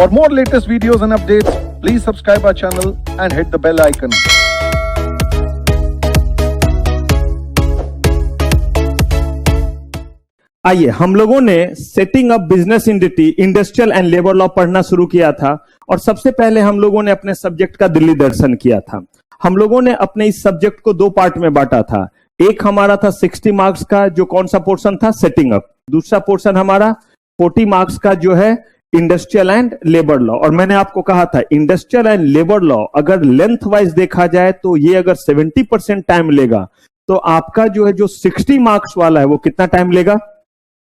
For more latest videos and updates, please subscribe our channel and hit the bell icon. आइए, हम लोगों ने setting up business entity industrial and labour law पढ़ना शुरू किया था और सबसे पहले हम लोगों ने अपने सब्जेक्ट का दिल्ली दर्शन किया था। हम लोगों ने अपने इस सब्जेक्ट को दो पार्ट में बांटा था। एक हमारा था 60 मार्क्स का, जो कौन सा पोर्शन था, सेटिंग अप। दूसरा पोर्शन हमारा 40 मार्क्स का जो है इंडस्ट्रियल एंड लेबर लॉ। और मैंने आपको कहा था इंडस्ट्रियल एंड लेबर लॉ अगर लेंथ वाइज देखा जाए तो ये अगर 70% टाइम लेगा तो आपका जो है जो 60 मार्क्स वाला है वो कितना टाइम लेगा,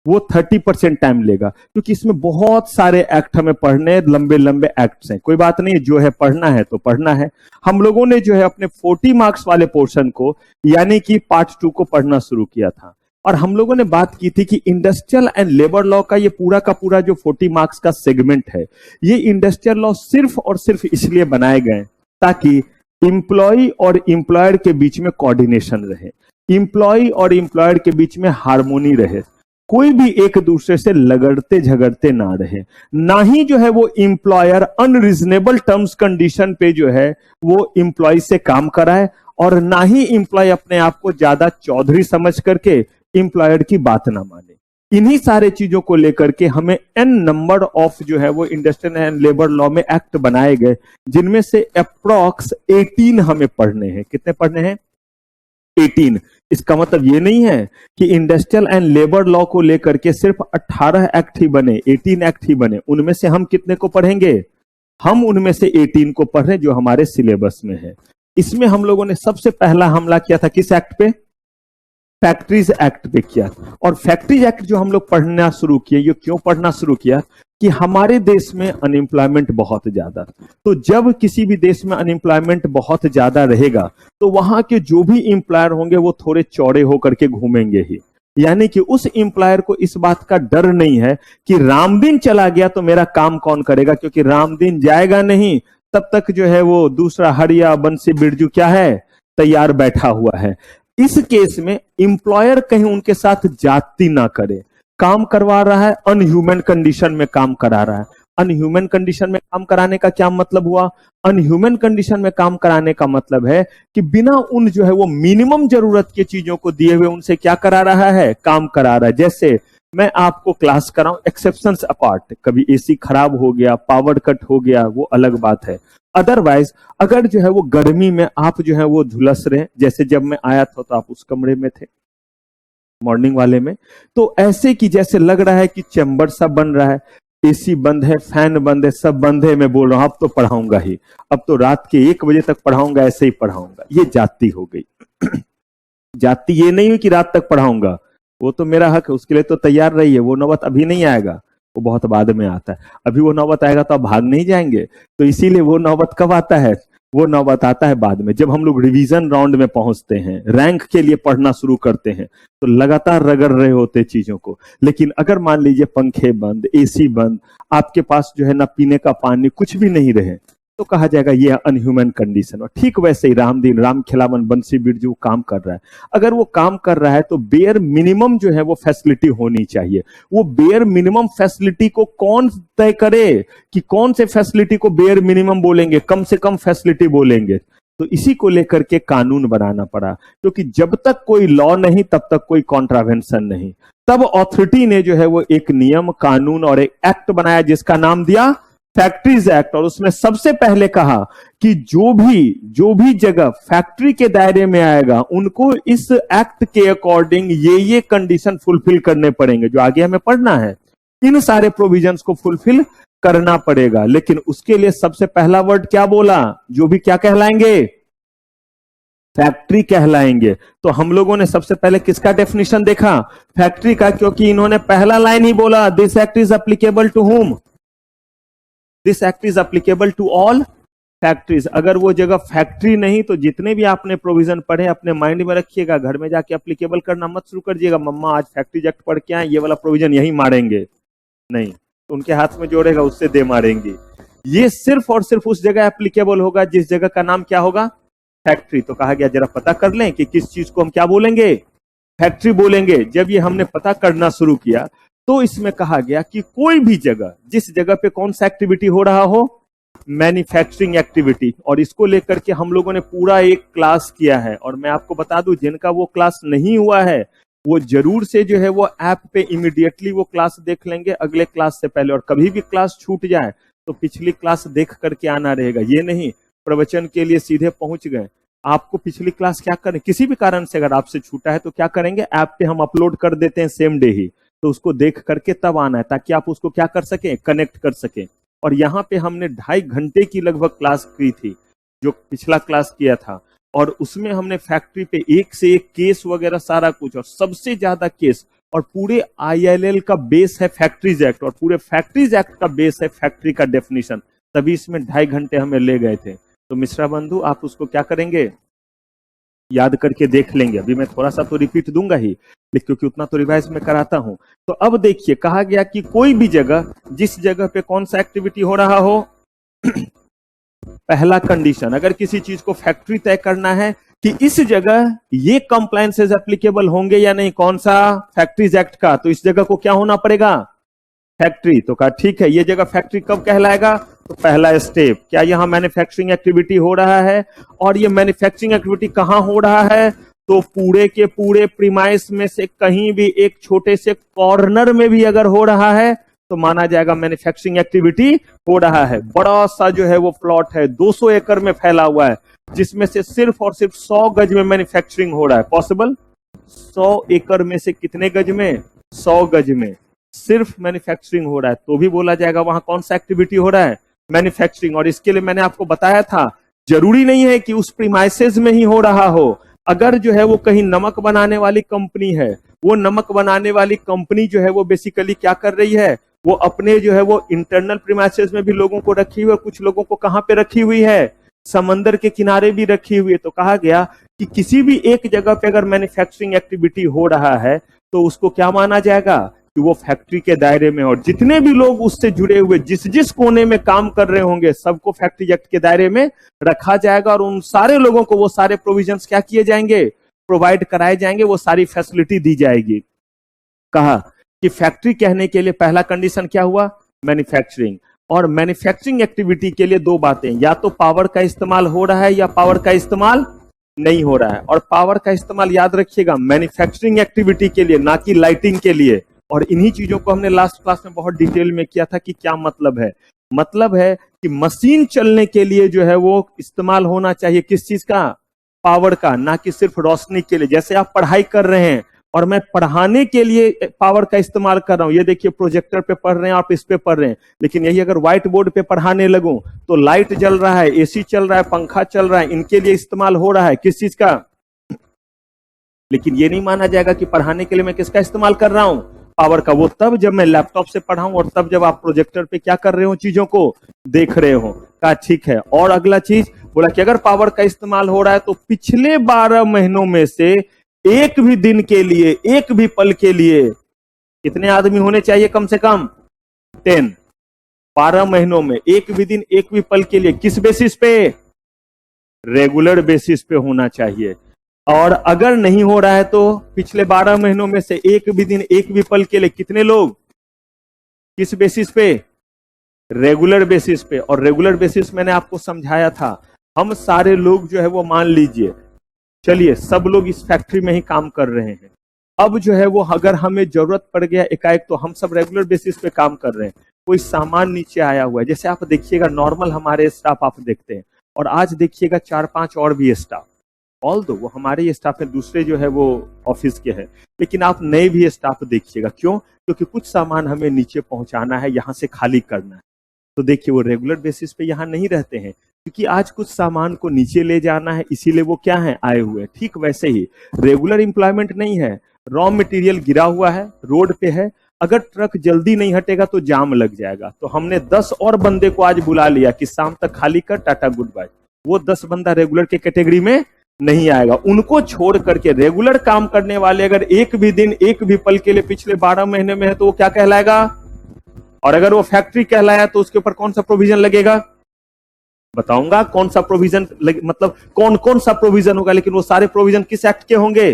वो 30% टाइम लेगा, क्योंकि इसमें बहुत सारे एक्ट हमें पढ़ने, लंबे लंबे एक्ट्स हैं। कोई बात नहीं, जो है पढ़ना है तो पढ़ना है। हम लोगों ने जो है अपने 40 मार्क्स वाले पोर्शन को यानी कि पार्ट 2 को पढ़ना शुरू किया था और हम लोगों ने बात की थी कि इंडस्ट्रियल एंड लेबर लॉ का ये पूरा का पूरा जो 40 मार्क्स का सेगमेंट है, ये इंडस्ट्रियल लॉ सिर्फ और सिर्फ इसलिए बनाए गए ताकि इंप्लॉय और इंप्लॉयर के बीच में कोऑर्डिनेशन रहे, इंप्लॉय और इंप्लॉयर के बीच में हार्मोनी रहे, कोई भी एक दूसरे से लगड़ते झगड़ते ना रहे, ना ही जो है वो इंप्लॉयर अनरीजनेबल टर्म्स कंडीशन पे जो है वो इंप्लॉय से काम कराए और ना ही इंप्लॉय अपने आप को ज्यादा चौधरी समझ करके इंप्लॉयर की बात ना माने। इन्हीं सारे चीजों को लेकर के हमें एन नंबर ऑफ जो है वो इंडस्ट्रियल एंड लेबर लॉ में एक्ट बनाए गए, जिनमें से अप्रॉक्स 18 हमें पढ़ने हैं। कितने पढ़ने हैं? 18। इसका मतलब ये नहीं है कि इंडस्ट्रियल एंड लेबर लॉ को लेकर के सिर्फ 18 एक्ट ही बने, 18 एक्ट ही बने। उनमें से हम कितने को पढ़ेंगे? हम उनमें से 18 को पढ़ रहे हैं जो हमारे सिलेबस में है। इसमें हम लोगों ने सबसे पहला हमला किया था किस एक्ट पे? फैक्ट्रीज एक्ट पे किया। और फैक्ट्रीज एक्ट जो हम लोग पढ़ना शुरू किए, ये क्यों पढ़ना शुरू किया कि हमारे देश में अनएम्प्लॉयमेंट बहुत ज्यादा, तो जब किसी भी देश में अनएम्प्लॉयमेंट बहुत ज्यादा रहेगा तो वहां के जो भी एम्प्लॉयर होंगे वो थोड़े चौड़े होकर के घूमेंगे ही। यानी कि उस एम्प्लॉयर को इस बात का डर नहीं है कि रामदीन चला गया तो मेरा काम कौन करेगा, क्योंकि रामदीन जाएगा नहीं तब तक जो है वो दूसरा हरिया बंसी बिरजू क्या है, तैयार बैठा हुआ है। इस केस में एम्प्लॉयर कहीं उनके साथ जाति ना करे, काम करवा रहा है अनह्यूमन कंडीशन में काम करा रहा है। अनह्यूमन कंडीशन में काम कराने का क्या मतलब हुआ? अनह्यूमन कंडीशन में काम कराने का मतलब है कि बिना उन जो है वो मिनिमम जरूरत की चीजों को दिए हुए उनसे क्या करा रहा है, काम करा रहा है। जैसे मैं आपको क्लास कराऊं, एक्सेप्शंस अपार्ट, कभी एसी खराब हो गया, पावर कट हो गया, वो अलग बात है। अदरवाइज अगर जो है वो गर्मी में आप जो है वो झुलस रहे, जैसे जब मैं आया था तो आप उस कमरे में थे मॉर्निंग वाले में, तो ऐसे कि जैसे लग रहा है कि चैम्बर सब बन रहा है, एसी बंद है, फैन बंद है, सब बंद है। मैं बोल रहा हूं अब तो पढ़ाऊंगा ही, अब तो रात के 1 बजे तक पढ़ाऊंगा, ऐसे ही पढ़ाऊंगा। ये जाति हो गई। जाति ये नहीं हुई कि रात तक पढ़ाऊंगा, वो तो मेरा हक है, उसके लिए तो तैयार रहिए। वो नौबत अभी नहीं आएगा, वो बहुत बाद में आता है। अभी वो नौबत आएगा तो आप भाग नहीं जाएंगे, तो इसीलिए वो नौबत कब आता है? वो नौबत आता है बाद में, जब हम लोग रिवीजन राउंड में पहुंचते हैं, रैंक के लिए पढ़ना शुरू करते हैं, तो लगातार रगड़ रहे होते चीजों को। लेकिन अगर मान लीजिए पंखे बंद, एसी बंद, आपके पास जो है ना पीने का पानी, कुछ भी नहीं रहे, तो कहा जाएगा ये अनह्यूमन कंडीशन। और ठीक वैसे ही रामदीन, राम खिलावन, बंसी बिरजू काम कर रहा है। अगर वो काम कर रहा है तो बेयर मिनिमम जो है वो फैसिलिटी होनी चाहिए। वो बेयर मिनिमम फैसिलिटी को कौन तय करे कि कौन से फैसिलिटी को बेयर मिनिमम बोलेंगे, कम से कम फैसिलिटी बोलेंगे? तो इसी को लेकर के कानून बनाना पड़ा, क्योंकि जब तक कोई लॉ नहीं तब तक कोई कॉन्ट्रावेंशन नहीं। तब अथॉरिटी ने जो है वो एक नियम, कानून और एक एक्ट बनाया जिसका नाम दिया फैक्ट्रीज एक्ट। और उसमें सबसे पहले कहा कि जो भी जगह फैक्ट्री के दायरे में आएगा उनको इस एक्ट के अकॉर्डिंग ये कंडीशन फुलफिल करने पड़ेंगे, जो आगे हमें पढ़ना है। इन सारे प्रोविजंस को फुलफिल करना पड़ेगा। लेकिन उसके लिए सबसे पहला वर्ड क्या बोला? जो भी क्या कहलाएंगे? फैक्ट्री कहलाएंगे। तो हम लोगों ने सबसे पहले किसका डेफिनेशन देखा? फैक्ट्री का, क्योंकि इन्होंने पहला लाइन ही बोला, this act is applicable to whom? This act is applicable to all factories. अगर वो जगह फैक्ट्री नहीं तो जितने भी आपने प्रोविजन पढ़े अपने माइंड में रखिएगा, घर में जाके एप्लीकेबल करना मत शुरू कर दिएगा। मम्मा आज फैक्ट्रीज एक्ट पढ़ के आए, ये वाला प्रोविजन यही मारेंगे, नहीं, उनके हाथ में जो रहेगा उससे दे मारेंगे। ये सिर्फ और सिर्फ उस जगह एप्लीकेबल होगा जिस जगह का नाम क्या होगा? फैक्ट्री। तो कहा गया जरा पता कर लें कि किस चीज को हम क्या बोलेंगे? फैक्ट्री बोलेंगे। जब ये हमने पता करना शुरू किया तो इसमें कहा गया कि कोई भी जगह, जिस जगह पे कौन सा एक्टिविटी हो रहा हो, मैन्युफैक्चरिंग एक्टिविटी। और इसको लेकर के हम लोगों ने पूरा एक क्लास किया है, और मैं आपको बता दूं जिनका वो क्लास नहीं हुआ है वो जरूर से जो है वो ऐप पे इमीडिएटली वो क्लास देख लेंगे अगले क्लास से पहले। और कभी भी क्लास छूट जाए तो पिछली क्लास देख करके आना रहेगा, ये नहीं प्रवचन के लिए सीधे पहुंच गए। आपको पिछली क्लास क्या करें, किसी भी कारण से अगर आपसे छूटा है तो क्या करेंगे, ऐप पे हम अपलोड कर देते हैं सेम डे ही, तो उसको देख करके तब आना है ताकि आप उसको क्या कर सकें, कनेक्ट कर सकें। और यहाँ पे हमने 2.5 घंटे की लगभग क्लास की थी, जो पिछला क्लास किया था, और उसमें हमने फैक्ट्री पे एक से एक केस वगैरह सारा कुछ, और सबसे ज्यादा केस, और पूरे ILL का बेस है फैक्ट्रीज एक्ट, और पूरे फैक्ट्रीज एक्ट का बेस है फैक्ट्री का डेफिनेशन। तभी इसमें 2.5 घंटे हमें ले गए थे। तो मिश्रा बंधु आप उसको क्या करेंगे, याद करके देख लेंगे। अभी मैं थोड़ा सा तो रिपीट दूंगा ही, क्योंकि उतना तो रिवाइज में कराता हूं। तो अब देखिए, कहा गया कि कोई भी जगह, जिस जगह पे कौन सा एक्टिविटी हो रहा हो पहला कंडीशन, अगर किसी चीज को फैक्ट्री तय करना है कि इस जगह ये कंप्लायंसेस एप्लीकेबल होंगे या नहीं, कौन सा, फैक्ट्रीज एक्ट का, तो इस जगह को क्या होना पड़ेगा, फैक्ट्री। तो कहा ठीक है, ये जगह फैक्ट्री कब कहलाएगा, तो पहला स्टेप, क्या यहां मैन्युफैक्चरिंग एक्टिविटी हो रहा है, और ये मैन्युफैक्चरिंग एक्टिविटी कहां हो रहा है, तो पूरे के पूरे प्रीमाइस में से कहीं भी एक छोटे से कॉर्नर में भी अगर हो रहा है तो माना जाएगा मैन्युफैक्चरिंग एक्टिविटी हो रहा है। बड़ा सा जो है वो प्लॉट है, 200 एकड़ में फैला हुआ है, जिसमें से सिर्फ और सिर्फ 100 गज में मैन्युफैक्चरिंग हो रहा है। पॉसिबल, 100 एकड़ में से कितने गज में, 100 गज में सिर्फ मैन्युफैक्चरिंग हो रहा है, तो भी बोला जाएगा वहां कौन सा एक्टिविटी हो रहा है, मैन्युफैक्चरिंग। और इसके लिए मैंने आपको बताया था, जरूरी नहीं है कि उस प्रीमाइसेस में ही हो रहा हो। अगर जो है वो कहीं नमक बनाने वाली कंपनी है, वो नमक बनाने वाली कंपनी जो है वो बेसिकली क्या कर रही है, वो अपने जो है वो इंटरनल प्रीमाइसेस में भी लोगों को रखी हुई है, कुछ लोगों को कहां पे रखी हुई है, समंदर के किनारे भी रखी हुई है। तो कहा गया कि किसी भी एक जगह पे अगर मैन्युफैक्चरिंग एक्टिविटी हो रहा है तो उसको क्या माना जाएगा कि वो फैक्ट्री के दायरे में, और जितने भी लोग उससे जुड़े हुए जिस जिस कोने में काम कर रहे होंगे सबको फैक्ट्री एक्ट के दायरे में रखा जाएगा, और उन सारे लोगों को वो सारे प्रोविजंस क्या किए जाएंगे, प्रोवाइड कराए जाएंगे, वो सारी फैसिलिटी दी जाएगी। कहा कि फैक्ट्री कहने के लिए पहला कंडीशन क्या हुआ, मैन्युफैक्चरिंग। और मैन्युफैक्चरिंग एक्टिविटी के लिए दो बातें, या तो पावर का इस्तेमाल हो रहा है या पावर का इस्तेमाल नहीं हो रहा है। और पावर का इस्तेमाल याद रखिएगा मैन्युफैक्चरिंग एक्टिविटी के लिए, ना कि लाइटिंग के लिए। और इन्हीं चीजों को हमने लास्ट क्लास में बहुत डिटेल में किया था कि क्या मतलब है। मतलब है कि मशीन चलने के लिए जो है वो इस्तेमाल होना चाहिए किस चीज का, पावर का, ना कि सिर्फ रोशनी के लिए। जैसे आप पढ़ाई कर रहे हैं और मैं पढ़ाने के लिए पावर का इस्तेमाल कर रहा हूं, ये देखिए प्रोजेक्टर पे पढ़ रहे हैं आप, इस पे पढ़ रहे हैं, लेकिन यही अगर व्हाइट बोर्ड पे पढ़ाने लगूं तो लाइट जल रहा है, एसी चल रहा है, पंखा चल रहा है, इनके लिए इस्तेमाल हो रहा है किस चीज का। लेकिन ये नहीं माना जाएगा कि पढ़ाने के लिए मैं किसका इस्तेमाल कर रहा हूं, पावर का। वो तब जब मैं लैपटॉप से पढ़ाऊं और तब जब आप प्रोजेक्टर पे क्या कर रहे हो, चीजों को देख रहे हो। कहा ठीक है। और अगला चीज बोला कि अगर पावर का इस्तेमाल हो रहा है तो पिछले 12 महीनों में से एक भी दिन के लिए, एक भी पल के लिए कितने आदमी होने चाहिए, कम से कम 10। 12 महीनों में एक भी दिन, एक भी पल के लिए, किस बेसिस पे, रेगुलर बेसिस पे होना चाहिए। और अगर नहीं हो रहा है तो पिछले 12 महीनों में से एक भी दिन, एक भी पल के लिए कितने लोग, किस बेसिस पे, रेगुलर बेसिस पे। और रेगुलर बेसिस मैंने आपको समझाया था, हम सारे लोग जो है वो मान लीजिए, चलिए सब लोग इस फैक्ट्री में ही काम कर रहे हैं। अब जो है वो अगर हमें जरूरत पड़ गया एकाएक, तो हम सब रेगुलर बेसिस पे काम कर रहे हैं, कोई सामान नीचे आया हुआ है, जैसे आप देखिएगा नॉर्मल हमारे स्टाफ आप देखते हैं, और आज देखिएगा 4-5 और भी स्टाफ, ऑल दो वो हमारे ही स्टाफ है, दूसरे जो है वो ऑफिस के हैं, लेकिन आप नए भी स्टाफ देखिएगा। क्यों? क्योंकि कुछ सामान हमें नीचे पहुंचाना है, यहां से खाली करना है। तो देखिए वो रेगुलर बेसिस पे यहां नहीं रहते हैं, क्योंकि आज कुछ सामान को नीचे ले जाना है, इसीलिए वो क्या है, आए हुए। ठीक वैसे ही रेगुलर एम्प्लॉयमेंट नहीं है, रॉ मटेरियल गिरा हुआ है, रोड पे है, अगर ट्रक जल्दी नहीं हटेगा तो जाम लग जाएगा। तो हमने 10 और बंदे को आज बुला लिया कि शाम तक खाली कर, टाटा गुड बाय। वो 10 बंदा रेगुलर के कैटेगरी में नहीं आएगा। उनको छोड़ करके रेगुलर काम करने वाले अगर एक भी दिन, एक भी पल के लिए पिछले 12 महीने में है तो वो क्या कहलाएगा। और अगर वो फैक्ट्री कहलाया तो उसके ऊपर कौन सा प्रोविजन लगेगा, बताऊंगा कौन सा प्रोविजन मतलब कौन कौन सा प्रोविजन होगा, लेकिन वो सारे प्रोविजन किस एक्ट के होंगे,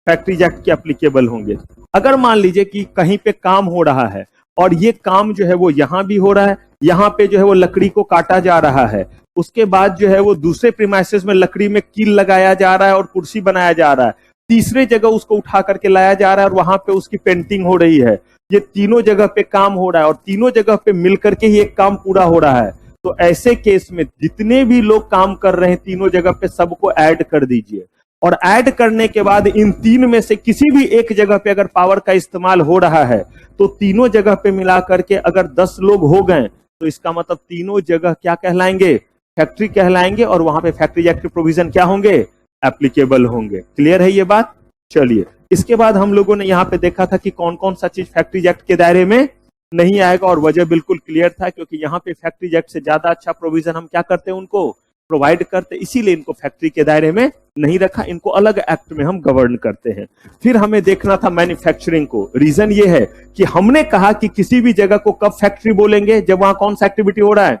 फैक्ट्रीज एक्ट के एप्लीकेबल होंगे। अगर मान लीजिए कि कहीं पे काम हो रहा है और ये काम जो है वो यहां भी हो रहा है, यहां पे जो है वो लकड़ी को काटा जा रहा है, उसके बाद जो है वो दूसरे प्रीमाइसेस में लकड़ी में कील लगाया जा रहा है और कुर्सी बनाया जा रहा है, तीसरे जगह उसको उठा करके लाया जा रहा है और वहां पे उसकी पेंटिंग हो रही है, ये तीनों जगह पे काम हो रहा है और तीनों जगह पे मिलकर के ही एक काम पूरा हो रहा है। तो ऐसे केस में जितने भी लोग काम कर रहे हैं तीनों जगह पे सबको ऐड कर दीजिए, और ऐड करने के बाद इन तीन में से किसी भी एक जगह पे अगर पावर का इस्तेमाल हो रहा है तो तीनों जगह पे मिला करके अगर 10 लोग हो गए तो इसका मतलब तीनों जगह क्या कहलाएंगे, फैक्ट्री कहलाएंगे, और वहां पे फैक्ट्री एक्ट के प्रोविजन क्या होंगे, एप्लीकेबल होंगे। क्लियर है ये बात? चलिए, इसके बाद हम लोगों ने यहाँ पे देखा था कि कौन कौन सा चीज फैक्ट्री एक्ट के दायरे में नहीं आएगा, और वजह बिल्कुल क्लियर था, क्योंकि यहाँ पे फैक्ट्री एक्ट से ज्यादा अच्छा प्रोविजन हम क्या करते हैं, उनको प्रोवाइड करते, इसीलिए इनको फैक्ट्री के दायरे में नहीं रखा, इनको अलग एक्ट में हम गवर्न करते हैं। फिर हमें देखना था मैन्युफैक्चरिंग को। रीजन ये है कि हमने कहा कि किसी भी जगह को कब फैक्ट्री बोलेंगे, जब वहां कौन सा एक्टिविटी हो रहा है,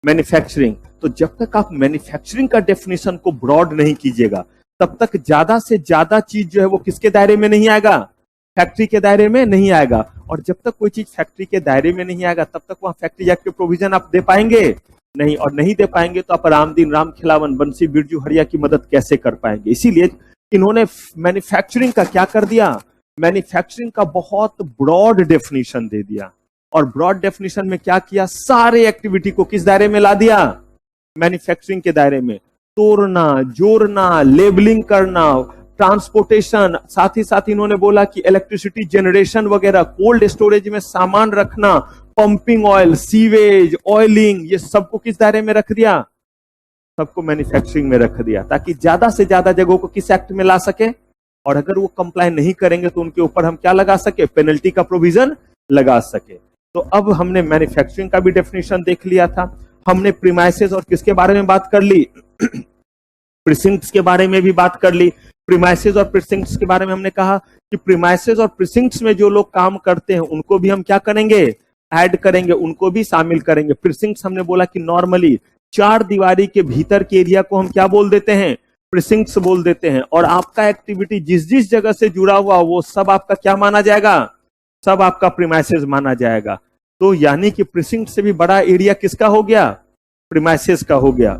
मैन्युफैक्चरिंग। तो जब तक आप मैन्युफैक्चरिंग का डेफिनेशन को ब्रॉड नहीं कीजिएगा तब तक ज्यादा से ज्यादा चीज जो है वो किसके दायरे में नहीं आएगा, फैक्ट्री के दायरे में नहीं आएगा। और जब तक कोई चीज फैक्ट्री के दायरे में नहीं आएगा तब तक वहां फैक्ट्री एक्ट के प्रोविजन आप दे पाएंगे नहीं, और नहीं दे पाएंगे तो आप राम दिन राम खिलावन बंसी बिरजू हरिया की मदद कैसे कर पाएंगे। इसीलिए इन्होंने मैन्युफैक्चरिंग का क्या कर दिया, मैन्युफैक्चरिंग का बहुत ब्रॉड डेफिनेशन दे दिया, और ब्रॉड डेफिनेशन में क्या किया, सारे एक्टिविटी को किस दायरे में ला दिया, मैन्युफैक्चरिंग के दायरे में। तोड़ना, जोड़ना, लेबलिंग करना, ट्रांसपोर्टेशन, साथ ही साथ इन्होंने बोला कि इलेक्ट्रिसिटी जनरेशन वगैरह, कोल्ड स्टोरेज में सामान रखना, पंपिंग ऑयल, सीवेज, ऑयलिंग, ये सबको किस दायरे में रख दिया, सबको मैन्युफैक्चरिंग में रख दिया, ताकि ज्यादा से ज्यादा जगहों को किस एक्ट में ला सके, और अगर वो कंप्लाई नहीं करेंगे तो उनके ऊपर हम क्या लगा सके, पेनल्टी का प्रोविजन लगा सके। तो अब हमने मैन्युफैक्चरिंग का भी डेफिनेशन देख लिया था, हमने प्रीमाइसेस और किसके बारे में बात कर ली, प्रीसिंक्ट्स के बारे में भी बात कर ली। प्रीमाइसेस और प्रीसिंक्ट्स के बारे में हमने कहा कि प्रीमाइसेस और प्रीसिंक्ट्स में जो लोग काम करते हैं उनको भी हम क्या करेंगे, ऐड करेंगे, उनको भी शामिल करेंगे। प्रीसिंक्ट्स हमने बोला कि नॉर्मली 4 दीवारी के भीतर के एरिया को हम क्या बोल देते हैं, प्रीसिंक्ट्स बोल देते हैं, और आपका एक्टिविटी जिस जिस जगह से जुड़ा हुआ वो सब आपका क्या माना जाएगा, सब आपका प्रीमाइसेस माना जाएगा। तो यानी कि प्रीसिंक्ट से भी बड़ा एरिया किसका हो गया, प्रीमाइसेस का हो गया।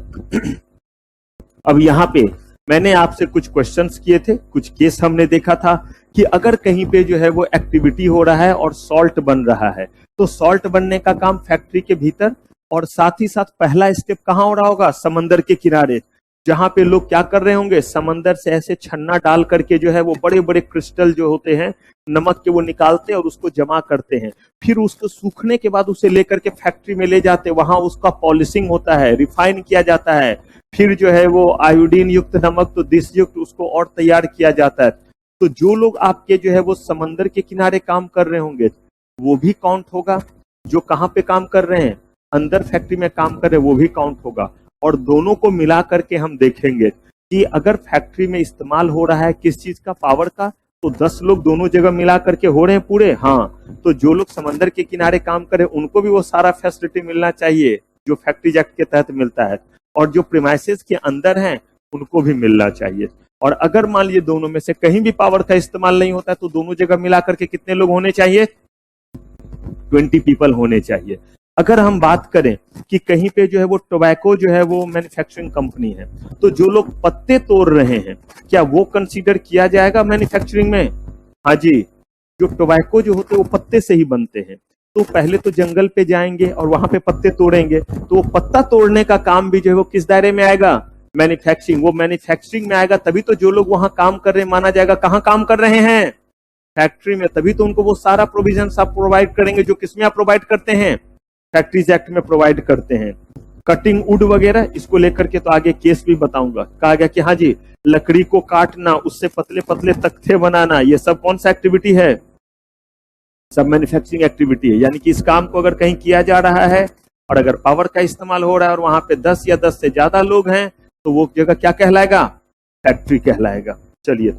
अब यहां पे मैंने आपसे कुछ क्वेश्चंस किए थे, कुछ केस हमने देखा था कि अगर कहीं पे जो है वो एक्टिविटी हो रहा है और सॉल्ट बन रहा है, तो सॉल्ट बनने का काम फैक्ट्री के भीतर, और साथ ही साथ पहला स्टेप कहां हो रहा होगा, समंदर के किनारे, जहां पे लोग क्या कर रहे होंगे, समंदर से ऐसे छन्ना डाल करके जो है वो बड़े बड़े क्रिस्टल जो होते हैं नमक के, वो निकालते हैं और उसको जमा करते हैं, फिर उसको सूखने के बाद उसे लेकर के फैक्ट्री में ले जाते हैं, वहां उसका पॉलिशिंग होता है, रिफाइन किया जाता है, फिर जो है वो आयोडीन युक्त नमक तो दिस युक्त उसको और तैयार किया जाता है। तो जो लोग आपके जो है वो समंदर के किनारे काम कर रहे होंगे वो भी काउंट होगा, जो कहाँ पे काम कर रहे हैं, अंदर फैक्ट्री में काम कर रहे हैं वो भी काउंट होगा, और दोनों को मिला करके हम देखेंगे कि अगर फैक्ट्री में इस्तेमाल हो रहा है किस चीज का, पावर का, तो 10 लोग दोनों जगह मिला करके हो रहे हैं पूरे, हाँ, तो जो लोग समंदर के किनारे काम कर रहे हैं उनको भी वो सारा फैसिलिटी मिलना चाहिए जो फैक्ट्री एक्ट के तहत मिलता है, और जो प्रीमाइसेस के अंदर हैं उनको भी मिलना चाहिए। और अगर मान लीजिए दोनों में से कहीं भी पावर का इस्तेमाल नहीं होता है तो दोनों जगह मिला करके कितने लोग होने चाहिए, 20 पीपल होने चाहिए। अगर हम बात करें कि कहीं पे जो है वो टोबैको जो है वो मैन्युफैक्चरिंग कंपनी है, तो जो लोग पत्ते तोड़ रहे हैं क्या वो कंसीडर किया जाएगा मैन्युफैक्चरिंग में? हाँ जी, जो टोबैको जो होते हैं वो पत्ते से ही बनते हैं, तो पहले तो जंगल पे जाएंगे और वहां पे पत्ते तोड़ेंगे, तो वो पत्ता तोड़ने का काम भी जो है वो किस दायरे में आएगा, मैन्युफैक्चरिंग। वो मैन्युफैक्चरिंग में आएगा तभी तो जो लोग वहां काम कर रहे हैं माना जाएगा, कहाँ काम कर रहे हैं, फैक्ट्री में, तभी तो उनको वो सारा प्रोविजन आप प्रोवाइड करेंगे जो किसमें आप प्रोवाइड करते हैं, फैक्ट्रीज एक्ट में प्रोवाइड करते हैं। कटिंग वुड वगैरह, इसको लेकर के तो आगे केस भी बताऊंगा। कहा गया कि हाँ जी, लकड़ी को काटना, उससे पतले पतले तख्ते बनाना, ये सब कौन सा एक्टिविटी है, सब मैन्युफैक्चरिंग एक्टिविटी है। यानी कि इस काम को अगर कहीं किया जा रहा है और अगर पावर का इस्तेमाल हो रहा है और वहां पे 10 या 10 से ज्यादा लोग हैं तो वो जगह क्या कहलाएगा, फैक्ट्री कहलाएगा। चलिए,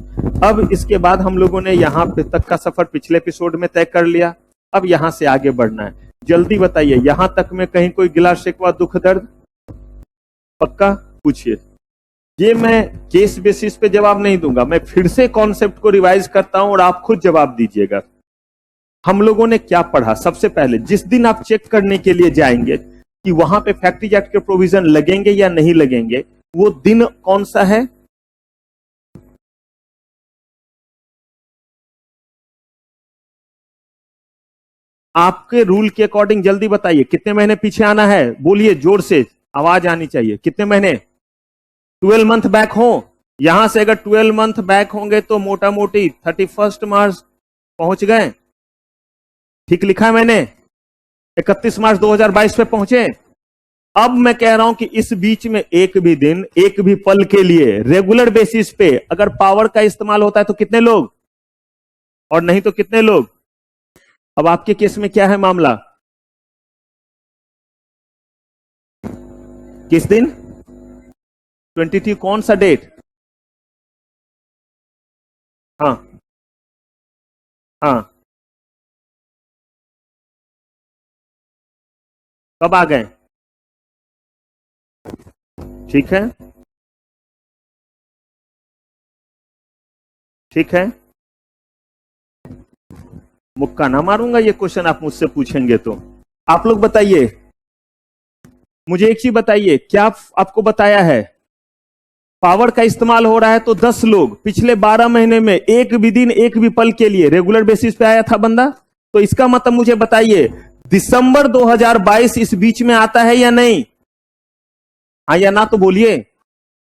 अब इसके बाद हम लोगों ने यहाँ पे तक का सफर पिछले एपिसोड में तय कर लिया, अब यहाँ से आगे बढ़ना है। जल्दी बताइए, यहां तक में कहीं कोई गिला शिकवा दुख दर्द, पक्का पूछिए। ये मैं केस बेसिस पे जवाब नहीं दूंगा, मैं फिर से कॉन्सेप्ट को रिवाइज करता हूं और आप खुद जवाब दीजिएगा। हम लोगों ने क्या पढ़ा? सबसे पहले जिस दिन आप चेक करने के लिए जाएंगे कि वहां पे फैक्ट्रीज एक्ट के प्रोविजन लगेंगे या नहीं लगेंगे, वो दिन कौन सा है? आपके रूल के अकॉर्डिंग जल्दी बताइए, कितने महीने पीछे आना है? बोलिए जोर से, आवाज आनी चाहिए। कितने महीने? 12 मंथ बैक हो। यहां से अगर 12 मंथ बैक होंगे तो मोटा मोटी 31 मार्च पहुंच गए। ठीक लिखा है मैंने? 31 मार्च 2022 पे पहुंचे। अब मैं कह रहा हूं कि इस बीच में एक भी दिन, एक भी पल के लिए रेगुलर बेसिस पे अगर पावर का इस्तेमाल होता है तो कितने लोग, और नहीं तो कितने लोग? अब आपके केस में क्या है मामला? किस दिन? 23 कौन सा डेट? हाँ हाँ, कब आ गए? ठीक है, ठीक है, मुक्का ना मारूंगा ये क्वेश्चन आप मुझसे पूछेंगे तो। आप लोग बताइए, मुझे एक चीज बताइए, क्या आपको बताया है पावर का इस्तेमाल हो रहा है तो 10 लोग पिछले 12 महीने में एक भी दिन, एक भी पल के लिए रेगुलर बेसिस पे आया था बंदा? तो इसका मतलब मुझे बताइए, दिसंबर 2022 इस बीच में आता है या नहीं? हाँ या ना तो बोलिए।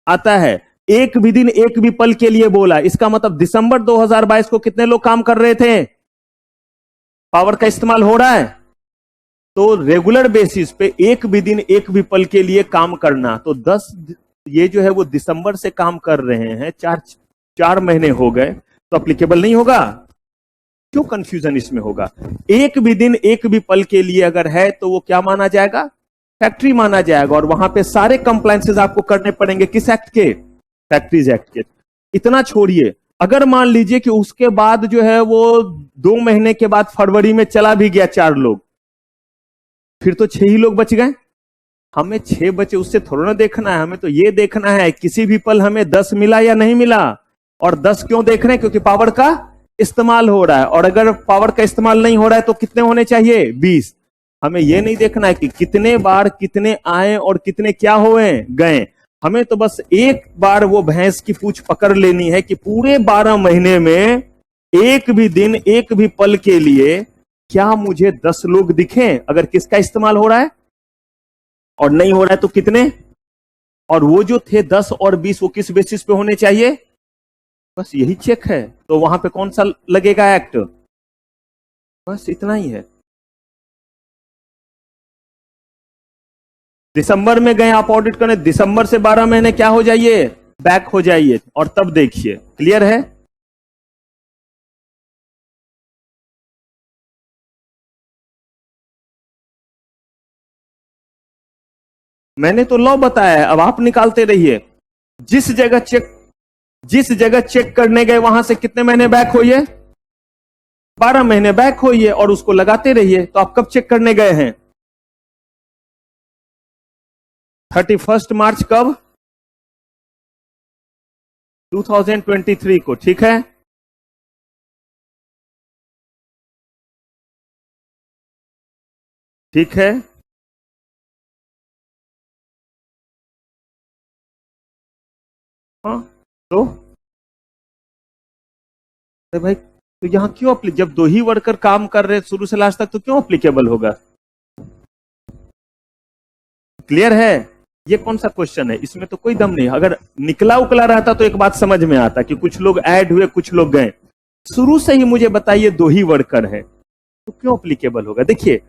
आता है। एक भी दिन, एक भी पल के लिए बोला, इसका मतलब दिसंबर 2022 को कितने लोग काम कर रहे थे? पावर का इस्तेमाल हो रहा है तो रेगुलर बेसिस पे एक भी दिन, एक भी पल के लिए काम करना, तो 10 ये जो है वो दिसंबर से काम कर रहे हैं, 4 महीने हो गए, तो अप्लीकेबल नहीं होगा। क्यों कंफ्यूजन इसमें होगा? एक भी दिन, एक भी पल के लिए अगर है तो वो क्या माना जाएगा? फैक्ट्री माना जाएगा, और वहां पे सारे कंप्लायंसेस आपको करने पड़ेंगे। किस एक्ट के? फैक्ट्रीज एक्ट के। इतना छोड़िए, अगर मान लीजिए कि उसके बाद जो है वो 2 महीने के बाद फरवरी में चला भी गया 4 लोग, फिर तो 6 ही लोग बच गए। हमें 6 बचे उससे थोड़ा ना देखना है, हमें तो ये देखना है किसी भी पल हमें 10 मिला या नहीं मिला। और 10 क्यों देख रहे हैं? क्योंकि पावर का इस्तेमाल हो रहा है, और अगर पावर का इस्तेमाल नहीं हो रहा है तो कितने होने चाहिए? 20। हमें यह नहीं देखना है कि कितने बार कितने आए और कितने क्या हुए गए। हमें तो बस एक बार वो भैंस की पूंछ पकड़ लेनी है कि पूरे 12 महीने में एक भी दिन, एक भी पल के लिए क्या मुझे 10 लोग दिखे? अगर किसका इस्तेमाल हो रहा है और नहीं हो रहा है तो कितने? और वो जो थे 10 और 20 वो किस बेसिस पे होने चाहिए? बस यही चेक है। तो वहां पे कौन सा लगेगा एक्ट? बस इतना ही है। दिसंबर में गए आप ऑडिट करने, दिसंबर से 12 महीने क्या हो जाइए? बैक हो जाइए, और तब देखिए। क्लियर है? मैंने तो लॉ बताया है, अब आप निकालते रहिए। जिस जगह चेक करने गए वहां से कितने महीने बैक होइए? 12 महीने बैक होइए, और उसको लगाते रहिए। तो आप कब चेक करने गए हैं? 31 मार्च कब? 2023 को। ठीक है, ठीक है। हाँ, तो अरे भाई, तो यहां क्यों जब 2 ही वर्कर काम कर रहे शुरू से लास्ट तक, तो क्यों अप्लीकेबल होगा? क्लियर है? ये कौन सा क्वेश्चन है? इसमें तो कोई दम नहीं। अगर निकला उकला रहता तो एक बात समझ में आता कि कुछ लोग ऐड हुए, कुछ लोग गए। शुरू से ही मुझे बताइए 2 ही वर्कर है तो क्यों अप्लीकेबल होगा? देखिए,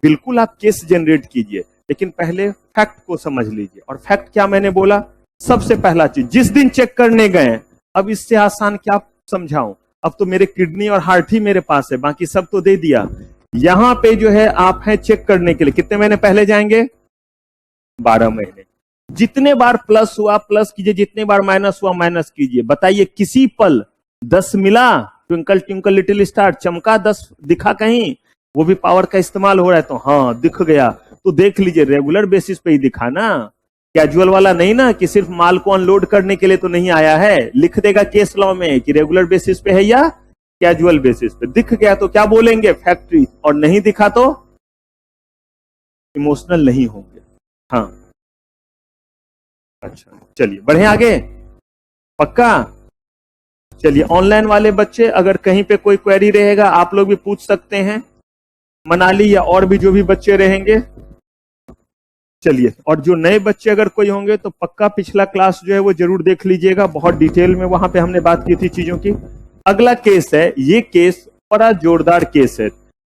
बिल्कुल आप केस जनरेट कीजिए, लेकिन पहले फैक्ट को समझ लीजिए। और फैक्ट क्या मैंने बोला? सबसे पहला चीज, जिस दिन चेक करने गए, अब इससे आसान क्या समझाऊं? अब तो मेरे किडनी और हार्ट ही मेरे पास है, बाकी सब तो दे दिया। यहां पे जो है आप हैं चेक करने के लिए, कितने महीने पहले जाएंगे? 12 महीने। जितने बार प्लस हुआ प्लस कीजिए, जितने बार माइनस हुआ माइनस कीजिए। बताइए किसी पल 10 मिला? ट्विंकल ट्विंकल लिटिल स्टार चमका, 10 दिखा कहीं? वो भी पावर का इस्तेमाल हो रहा है तो हाँ दिख गया। तो देख लीजिए, रेगुलर बेसिस पे ही दिखा ना। कैजुअल वाला नहीं ना, कि सिर्फ माल को अनलोड करने के लिए तो नहीं आया है, लिख देगा केस लॉ में कि रेगुलर बेसिस पे है या कैजुअल बेसिस पे। दिख गया तो क्या बोलेंगे, फैक्ट्री, और नहीं दिखा तो इमोशनल नहीं होंगे। हाँ अच्छा, चलिए बढ़े आगे, पक्का। चलिए, ऑनलाइन वाले बच्चे अगर कहीं पे कोई क्वेरी रहेगा आप लोग भी पूछ सकते हैं, मनाली या और भी जो भी बच्चे रहेंगे। चलिए, और जो नए बच्चे अगर कोई होंगे तो पक्का पिछला क्लास जो है वो जरूर देख लीजिएगा, बहुत डिटेल में वहां पे हमने बात की थी चीजों की। अगला केस है, ये केस बड़ा जोरदार केस है,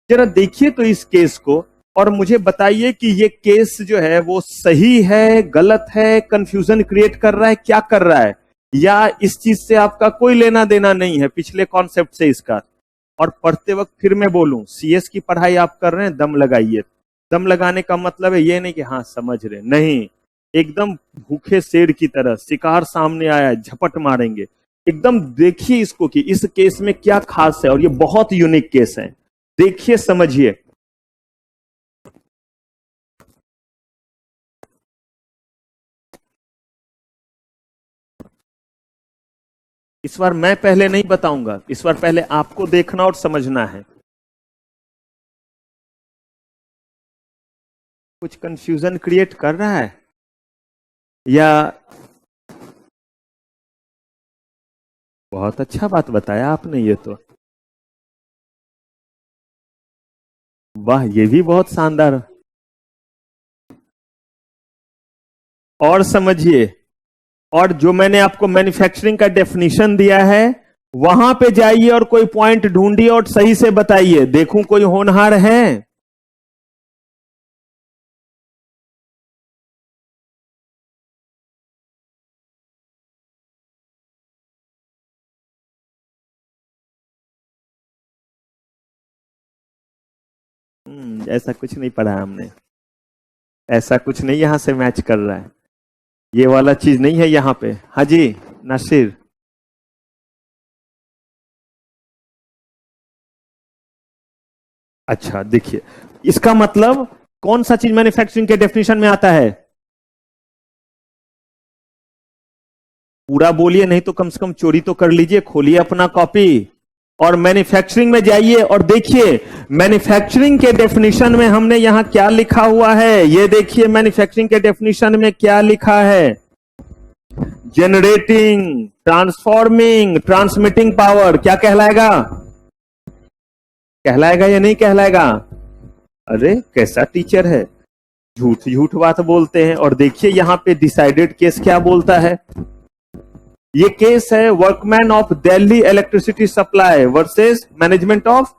जरा देखिए तो इस केस को और मुझे बताइए कि ये केस जो है वो सही है, गलत है, कंफ्यूजन क्रिएट कर रहा है, क्या कर रहा है, या इस चीज से आपका कोई लेना देना नहीं है पिछले कॉन्सेप्ट से इसका। और पढ़ते वक्त फिर मैं बोलूं, सीएस की पढ़ाई आप कर रहे हैं, दम लगाइए। दम लगाने का मतलब है ये नहीं कि हाँ समझ रहे, नहीं, एकदम भूखे शेर की तरह, शिकार सामने आया झपट मारेंगे, एकदम देखिए इसको कि इस केस में क्या खास है, और ये बहुत यूनिक केस है, देखिए समझिए। इस बार मैं पहले नहीं बताऊंगा, इस बार पहले आपको देखना और समझना है। कुछ कंफ्यूजन क्रिएट कर रहा है या बहुत अच्छा बात बताया आपने, ये तो वाह, ये भी बहुत शानदार। और समझिए, और जो मैंने आपको मैन्युफैक्चरिंग का डेफिनेशन दिया है वहां पे जाइए और कोई पॉइंट ढूंढिए और सही से बताइए, देखूं कोई होनहार है। ऐसा कुछ नहीं पढ़ा हमने, ऐसा कुछ नहीं यहां से मैच कर रहा है, ये वाला चीज नहीं है यहां पे। हाँ जी नासिर, अच्छा देखिए, इसका मतलब कौन सा चीज मैन्युफैक्चरिंग के डेफिनेशन में आता है, पूरा बोलिए, नहीं तो कम से कम चोरी तो कर लीजिए, खोलिए अपना कॉपी और मैन्युफैक्चरिंग में जाइए और देखिए मैन्युफैक्चरिंग के डेफिनेशन में हमने यहां क्या लिखा हुआ है। ये देखिए मैन्युफैक्चरिंग के डेफिनेशन में क्या लिखा है, जनरेटिंग, ट्रांसफॉर्मिंग, ट्रांसमिटिंग पावर। क्या कहलाएगा, कहलाएगा या नहीं कहलाएगा? अरे कैसा टीचर है, झूठ झूठ बात बोलते हैं। और देखिए यहां पे डिसाइडेड केस क्या बोलता है, ये केस है workman of Delhi electricity supply versus management of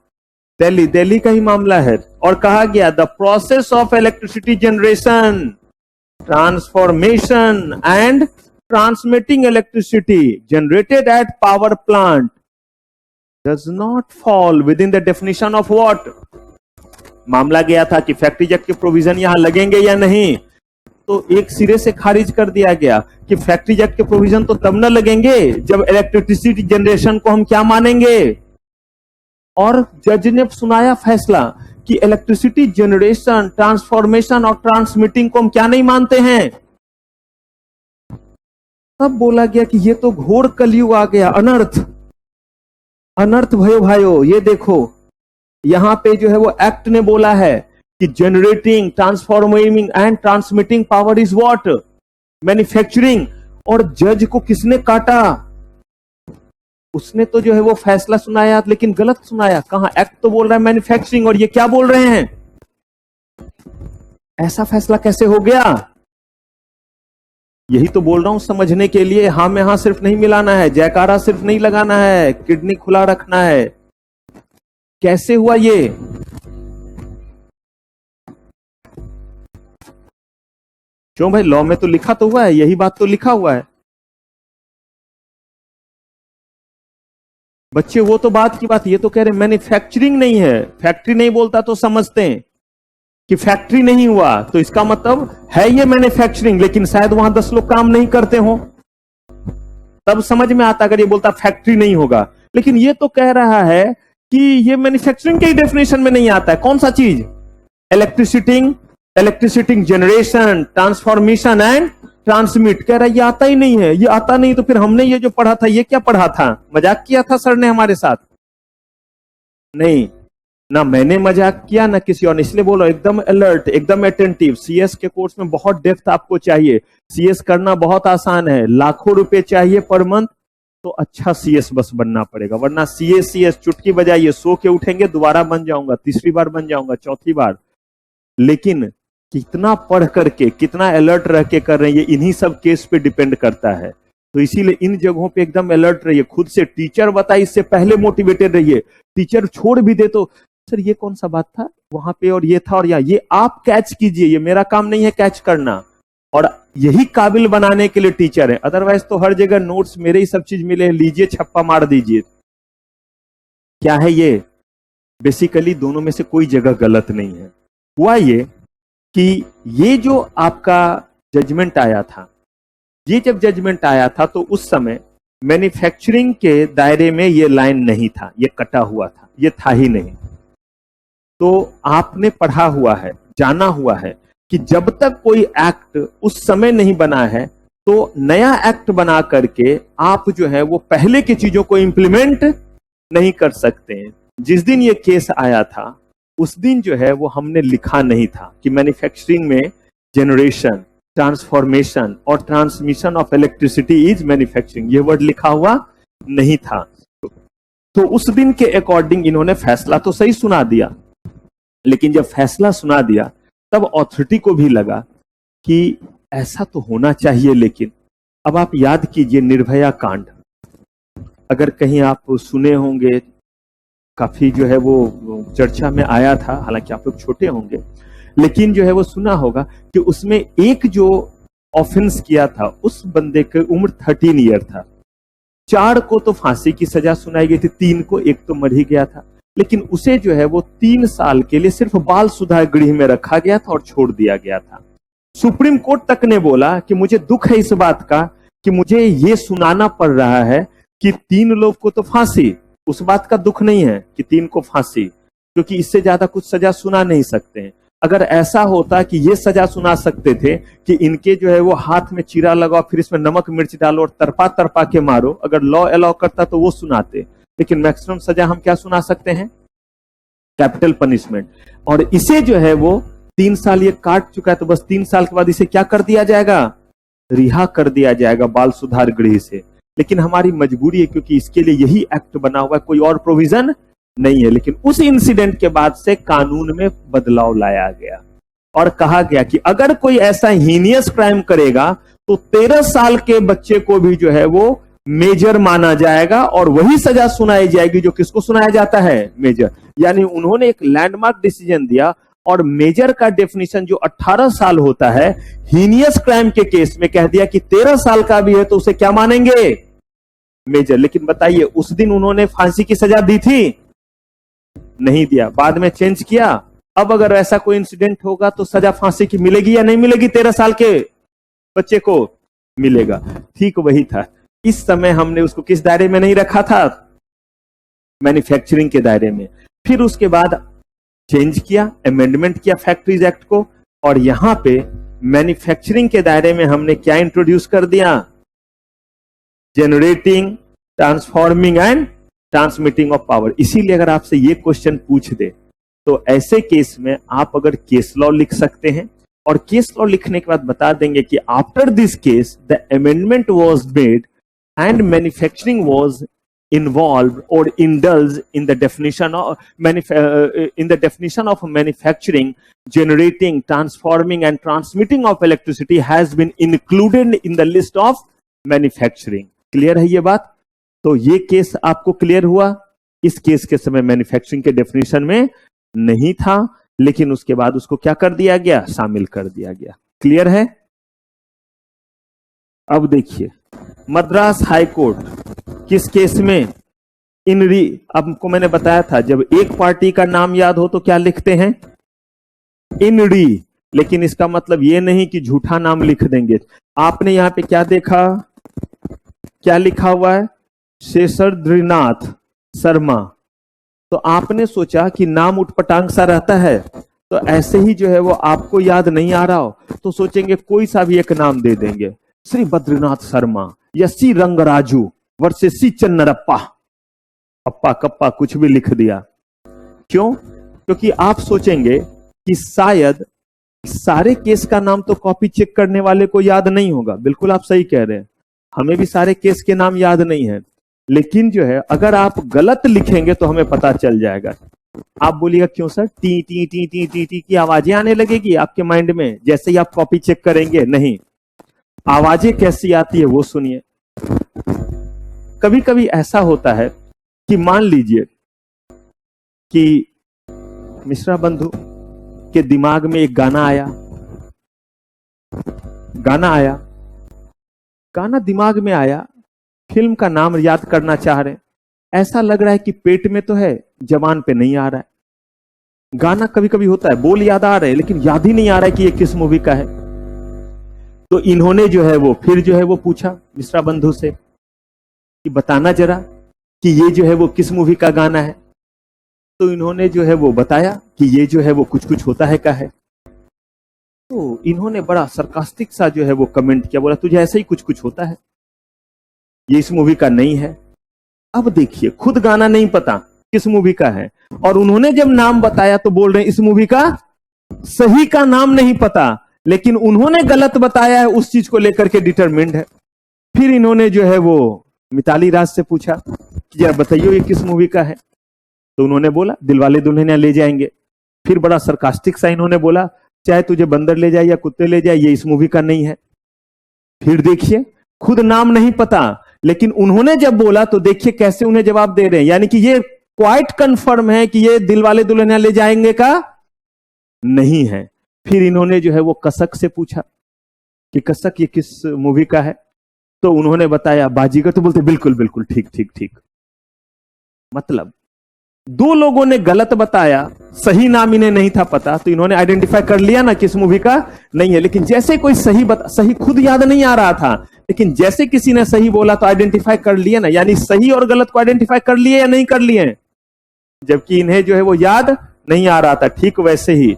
Delhi, Delhi का ही मामला है। और कहा गया the process of electricity generation, transformation and transmitting electricity generated at power plant does not fall within the definition of what। मामला गया था कि फैक्ट्री एक्ट के प्रोविजन यहां लगेंगे या नहीं, तो एक सिरे से खारिज कर दिया गया कि फैक्ट्री एक्ट के प्रोविजन तो तब न लगेंगे जब इलेक्ट्रिसिटी जनरेशन को हम क्या मानेंगे। और जज ने सुनाया फैसला कि इलेक्ट्रिसिटी जनरेशन, ट्रांसफॉर्मेशन और ट्रांसमिटिंग को हम क्या नहीं मानते हैं। तब बोला गया कि ये तो घोर कलयुग आ गया, अनर्थ, अनर्थ भयो भाइयों। ये देखो यहां पे जो है वो एक्ट ने बोला है कि generating, transforming and transmitting power is what, manufacturing. और जज को किसने काटा, उसने तो जो है वो फैसला सुनाया लेकिन गलत सुनाया। कहां, एक्ट तो बोल रहा है मैन्युफैक्चरिंग और ये क्या बोल रहे हैं, ऐसा फैसला कैसे हो गया। यही तो बोल रहा हूं समझने के लिए, हां में हां सिर्फ नहीं मिलाना है, जयकारा सिर्फ नहीं लगाना है, किडनी खुला रखना है। कैसे हुआ ये, क्यों भाई, लॉ में तो लिखा तो हुआ है, यही बात तो लिखा हुआ है। बच्चे वो तो बात की बात, ये तो कह रहे मैन्युफैक्चरिंग नहीं है, फैक्ट्री नहीं बोलता तो समझते हैं कि फैक्ट्री नहीं हुआ तो इसका मतलब है ये मैन्युफैक्चरिंग, लेकिन शायद वहां 10 लोग काम नहीं करते हो, तब समझ में आता अगर ये बोलता फैक्ट्री नहीं होगा। लेकिन ये तो कह रहा है कि ये मैन्युफैक्चरिंग के डेफिनेशन में नहीं आता है। कौन सा चीज, electricity generation, transformation and transmit, कह रहा है ये आता ही नहीं है, ये आता नहीं, तो फिर हमने ये जो पढ़ा था ये क्या पढ़ा था, मजाक किया था सर ने हमारे साथ? नहीं, ना मैंने मजाक किया ना किसी और ने, इसलिए बोलो एकदम अलर्ट, एकदम अटेंटिव। सीएस के कोर्स में बहुत डेप्थ आपको चाहिए, सीएस करना बहुत आसान है, लाखों रुपए चाहिए पर मंथ, तो अच्छा सीएस बस बनना पड़ेगा, वरना सीएस चुटकी बजाइए, सो के उठेंगे दोबारा बन जाऊंगा, तीसरी बार बन जाऊंगा, चौथी बार। लेकिन कितना पढ़ करके, कितना अलर्ट रह के कर रहे हैं, ये इन्हीं सब केस पे डिपेंड करता है। तो इसीलिए इन जगहों पे एकदम अलर्ट रहिए, खुद से टीचर बताए इससे पहले मोटिवेटेड रहिए। टीचर छोड़ भी दे तो सर ये कौन सा बात था वहां पे, और ये था, और ये आप कैच कीजिए, ये मेरा काम नहीं है कैच करना, और यही काबिल बनाने के लिए टीचर है। अदरवाइज तो हर जगह नोट्स मेरे ही सब चीज मिले, लीजिए छप्पा मार दीजिए। क्या है ये? बेसिकली दोनों में से कोई जगह गलत नहीं है। हुआ ये कि ये जो आपका जजमेंट आया था, ये जब जजमेंट आया था तो उस समय मैन्युफैक्चरिंग के दायरे में ये लाइन नहीं था, ये कटा हुआ था, ये था ही नहीं। तो आपने पढ़ा हुआ है, जाना हुआ है कि जब तक कोई एक्ट उस समय नहीं बना है तो नया एक्ट बना करके आप जो है वो पहले की चीजों को इंप्लीमेंट नहीं कर सकते हैं। जिस दिन ये केस आया था उस दिन जो है वो हमने लिखा नहीं था कि मैन्युफैक्चरिंग में जनरेशन, ट्रांसफॉर्मेशन और transmission of electricity is manufacturing, ये वर्ड लिखा हुआ नहीं था। तो उस दिन के अकॉर्डिंग इन्होंने फैसला तो सही सुना दिया, लेकिन जब फैसला सुना दिया तब अथॉरिटी को भी लगा कि ऐसा तो होना चाहिए। लेकिन अब आप याद कीजिए निर्भया कांड, अगर कहीं आप सुने होंगे, काफी जो है वो चर्चा में आया था, हालांकि आप लोग छोटे होंगे, लेकिन जो है वो सुना होगा कि उसमें एक जो ऑफेंस किया था उस बंदे की उम्र 13 ईयर था। 4 को तो फांसी की सजा सुनाई गई थी, 3 को, एक तो मर ही गया था, लेकिन उसे जो है वो 3 साल के लिए सिर्फ बाल सुधार गृह में रखा गया था और छोड़ दिया गया था। सुप्रीम कोर्ट तक ने बोला कि मुझे दुख है इस बात का कि मुझे ये सुनाना पड़ रहा है कि 3 लोग को तो फांसी, उस बात का दुख नहीं है कि 3 को फांसी, क्योंकि इससे ज्यादा कुछ सजा सुना नहीं सकते हैं। अगर ऐसा होता कि ये सजा सुना सकते थे कि इनके जो है वो हाथ में चीरा लगाओ, फिर इसमें नमक मिर्च डालो और तरपा तरपा के मारो, अगर लॉ अलाउ करता तो वो सुनाते। लेकिन मैक्सिमम सजा हम क्या सुना सकते हैं? Capital punishment. और इसे जो है वो 3 साल ये काट चुका है, तो बस 3 साल के बाद इसे क्या कर दिया जाएगा? रिहा कर दिया जाएगा बाल सुधार गृह से। लेकिन हमारी मजबूरी है, क्योंकि इसके लिए यही एक्ट बना हुआ है, कोई और प्रोविजन नहीं है। लेकिन उस इंसिडेंट के बाद से कानून में बदलाव लाया गया और कहा गया कि अगर कोई ऐसा हीनियस क्राइम करेगा तो 13 साल के बच्चे को भी जो है वो मेजर माना जाएगा और वही सजा सुनाई जाएगी जो किसको सुनाया जाता है? मेजर। यानी उन्होंने एक लैंडमार्क डिसीजन दिया और मेजर का डेफिनेशन जो 18 साल होता है, हीनियस क्राइम के केस में कह दिया कि 13 साल का भी है तो उसे क्या मानेंगे? मेजर। लेकिन बताइए उस दिन उन्होंने फांसी की सजा दी थी? नहीं दिया, बाद में चेंज किया। अब अगर ऐसा कोई इंसिडेंट होगा तो सजा फांसी की मिलेगी या नहीं मिलेगी? 13 साल के बच्चे को मिलेगा। ठीक वही था, इस समय हमने उसको किस दायरे में नहीं रखा था? मैन्युफैक्चरिंग के दायरे में। फिर उसके बाद चेंज किया, अमेंडमेंट किया फैक्ट्रीज एक्ट को, और यहां पे मैन्युफैक्चरिंग के दायरे में हमने क्या इंट्रोड्यूस कर दिया? Generating, transforming and transmitting of power. इसीलिए अगर आपसे ये क्वेश्चन पूछ दे तो ऐसे केस में आप अगर केस लॉ लिख सकते हैं, और केस लॉ लिखने के बाद बता देंगे कि after this case the amendment was made and manufacturing was involved or indulged in the definition of manufacturing, generating, transforming and transmitting of electricity has been included in the list of manufacturing. Clear है ये बात? तो ये case आपको clear हुआ। इस case के समय मैन्युफैक्चरिंग के डेफिनेशन में नहीं था, लेकिन उसके बाद उसको क्या कर दिया गया? शामिल कर दिया गया। क्लियर है? अब देखिए मद्रास हाई कोर्ट किस केस में? इनरी। आपको मैंने बताया था जब एक पार्टी का नाम याद हो तो क्या लिखते हैं? इनरी। लेकिन इसका मतलब ये नहीं कि झूठा नाम लिख देंगे। आपने यहां पे क्या देखा? क्या लिखा हुआ है? शेषाद्रीनाथ शर्मा। तो आपने सोचा कि नाम उटपटांग सा रहता है, तो ऐसे ही जो है वो आपको याद नहीं आ रहा हो तो सोचेंगे कोई सा भी एक नाम दे देंगे, श्री बद्रीनाथ शर्मा या सी रंगराजू वर्सेस सी चन्नरप्पा, अप्पा कप्पा कुछ भी लिख दिया। क्यों? क्योंकि आप सोचेंगे कि शायद सारे केस का नाम तो कॉपी चेक करने वाले को याद नहीं होगा। बिल्कुल आप सही कह रहे हैं, हमें भी सारे केस के नाम याद नहीं है, लेकिन जो है अगर आप गलत लिखेंगे तो हमें पता चल जाएगा। आप बोलिएगा क्यों sir? T T T T T T की आवाजें आने लगेगी आपके माइंड में जैसे ही आप कॉपी चेक करेंगे। नहीं, आवाजें कैसी आती है वो सुनिए। कभी कभी ऐसा होता है कि मान लीजिए कि मिश्रा बंधु के दिमाग में एक गाना आया, गाना दिमाग में आया, फिल्म का नाम याद करना चाह रहे हैं, ऐसा लग रहा है कि पेट में तो है, जबान पे नहीं आ रहा है। गाना कभी कभी होता है, बोल याद आ रहे हैं लेकिन याद ही नहीं आ रहा है कि ये किस मूवी का है। तो इन्होंने जो है वो फिर जो है वो पूछा मिश्रा बंधु से कि बताना जरा कि ये जो है वो किस मूवी का गाना है। तो इन्होंने जो है वो बताया कि ये जो है वो कुछ कुछ होता है का है। तो इन्होंने बड़ा सरकास्टिक सा जो है वो कमेंट किया, बोला तुझे ऐसे ही कुछ कुछ होता है, ये इस मूवी का नहीं है। अब देखिए, खुद गाना नहीं पता किस मूवी का है और उन्होंने जब नाम बताया तो बोल रहे हैं इस मूवी का सही का नाम नहीं पता, लेकिन उन्होंने गलत बताया है, उस चीज को लेकर के डिटरमिन्ड है। फिर इन्होंने जो है वो मिताली राज से पूछा कि यार बताइए ये किस मूवी का है। तो उन्होंने बोला दिलवाले दुल्हनिया ले जाएंगे। फिर बड़ा सरकास्टिक सा इन्होंने बोला चाहे तुझे बंदर ले जाए या कुत्ते ले जाए, ये इस मूवी का नहीं है। फिर देखिए, खुद नाम नहीं पता, लेकिन उन्होंने जब बोला तो देखिए कैसे उन्हें जवाब दे रहे हैं, यानी कि ये क्वाइट कंफर्म है कि ये दिलवाले दुल्हनिया ले जाएंगे का नहीं है। फिर इन्होंने जो है वो कसक से पूछा कि कसक ये किस मूवी का है। तो उन्होंने बताया बाजीगर। तो बोलते बिल्कुल बिल्कुल ठीक ठीक ठीक। मतलब दो लोगों ने गलत बताया, सही नाम इन्हें नहीं था पता, तो इन्होंने आइडेंटिफाई कर लिया ना किस मूवी का नहीं है। लेकिन जैसे कोई सही खुद याद नहीं आ रहा था, लेकिन जैसे किसी ने सही बोला तो आइडेंटिफाई कर लिया ना, यानी सही और गलत को आइडेंटिफाई कर लिए या नहीं कर लिए, जबकि इन्हें जो है वो याद नहीं आ रहा था। ठीक वैसे ही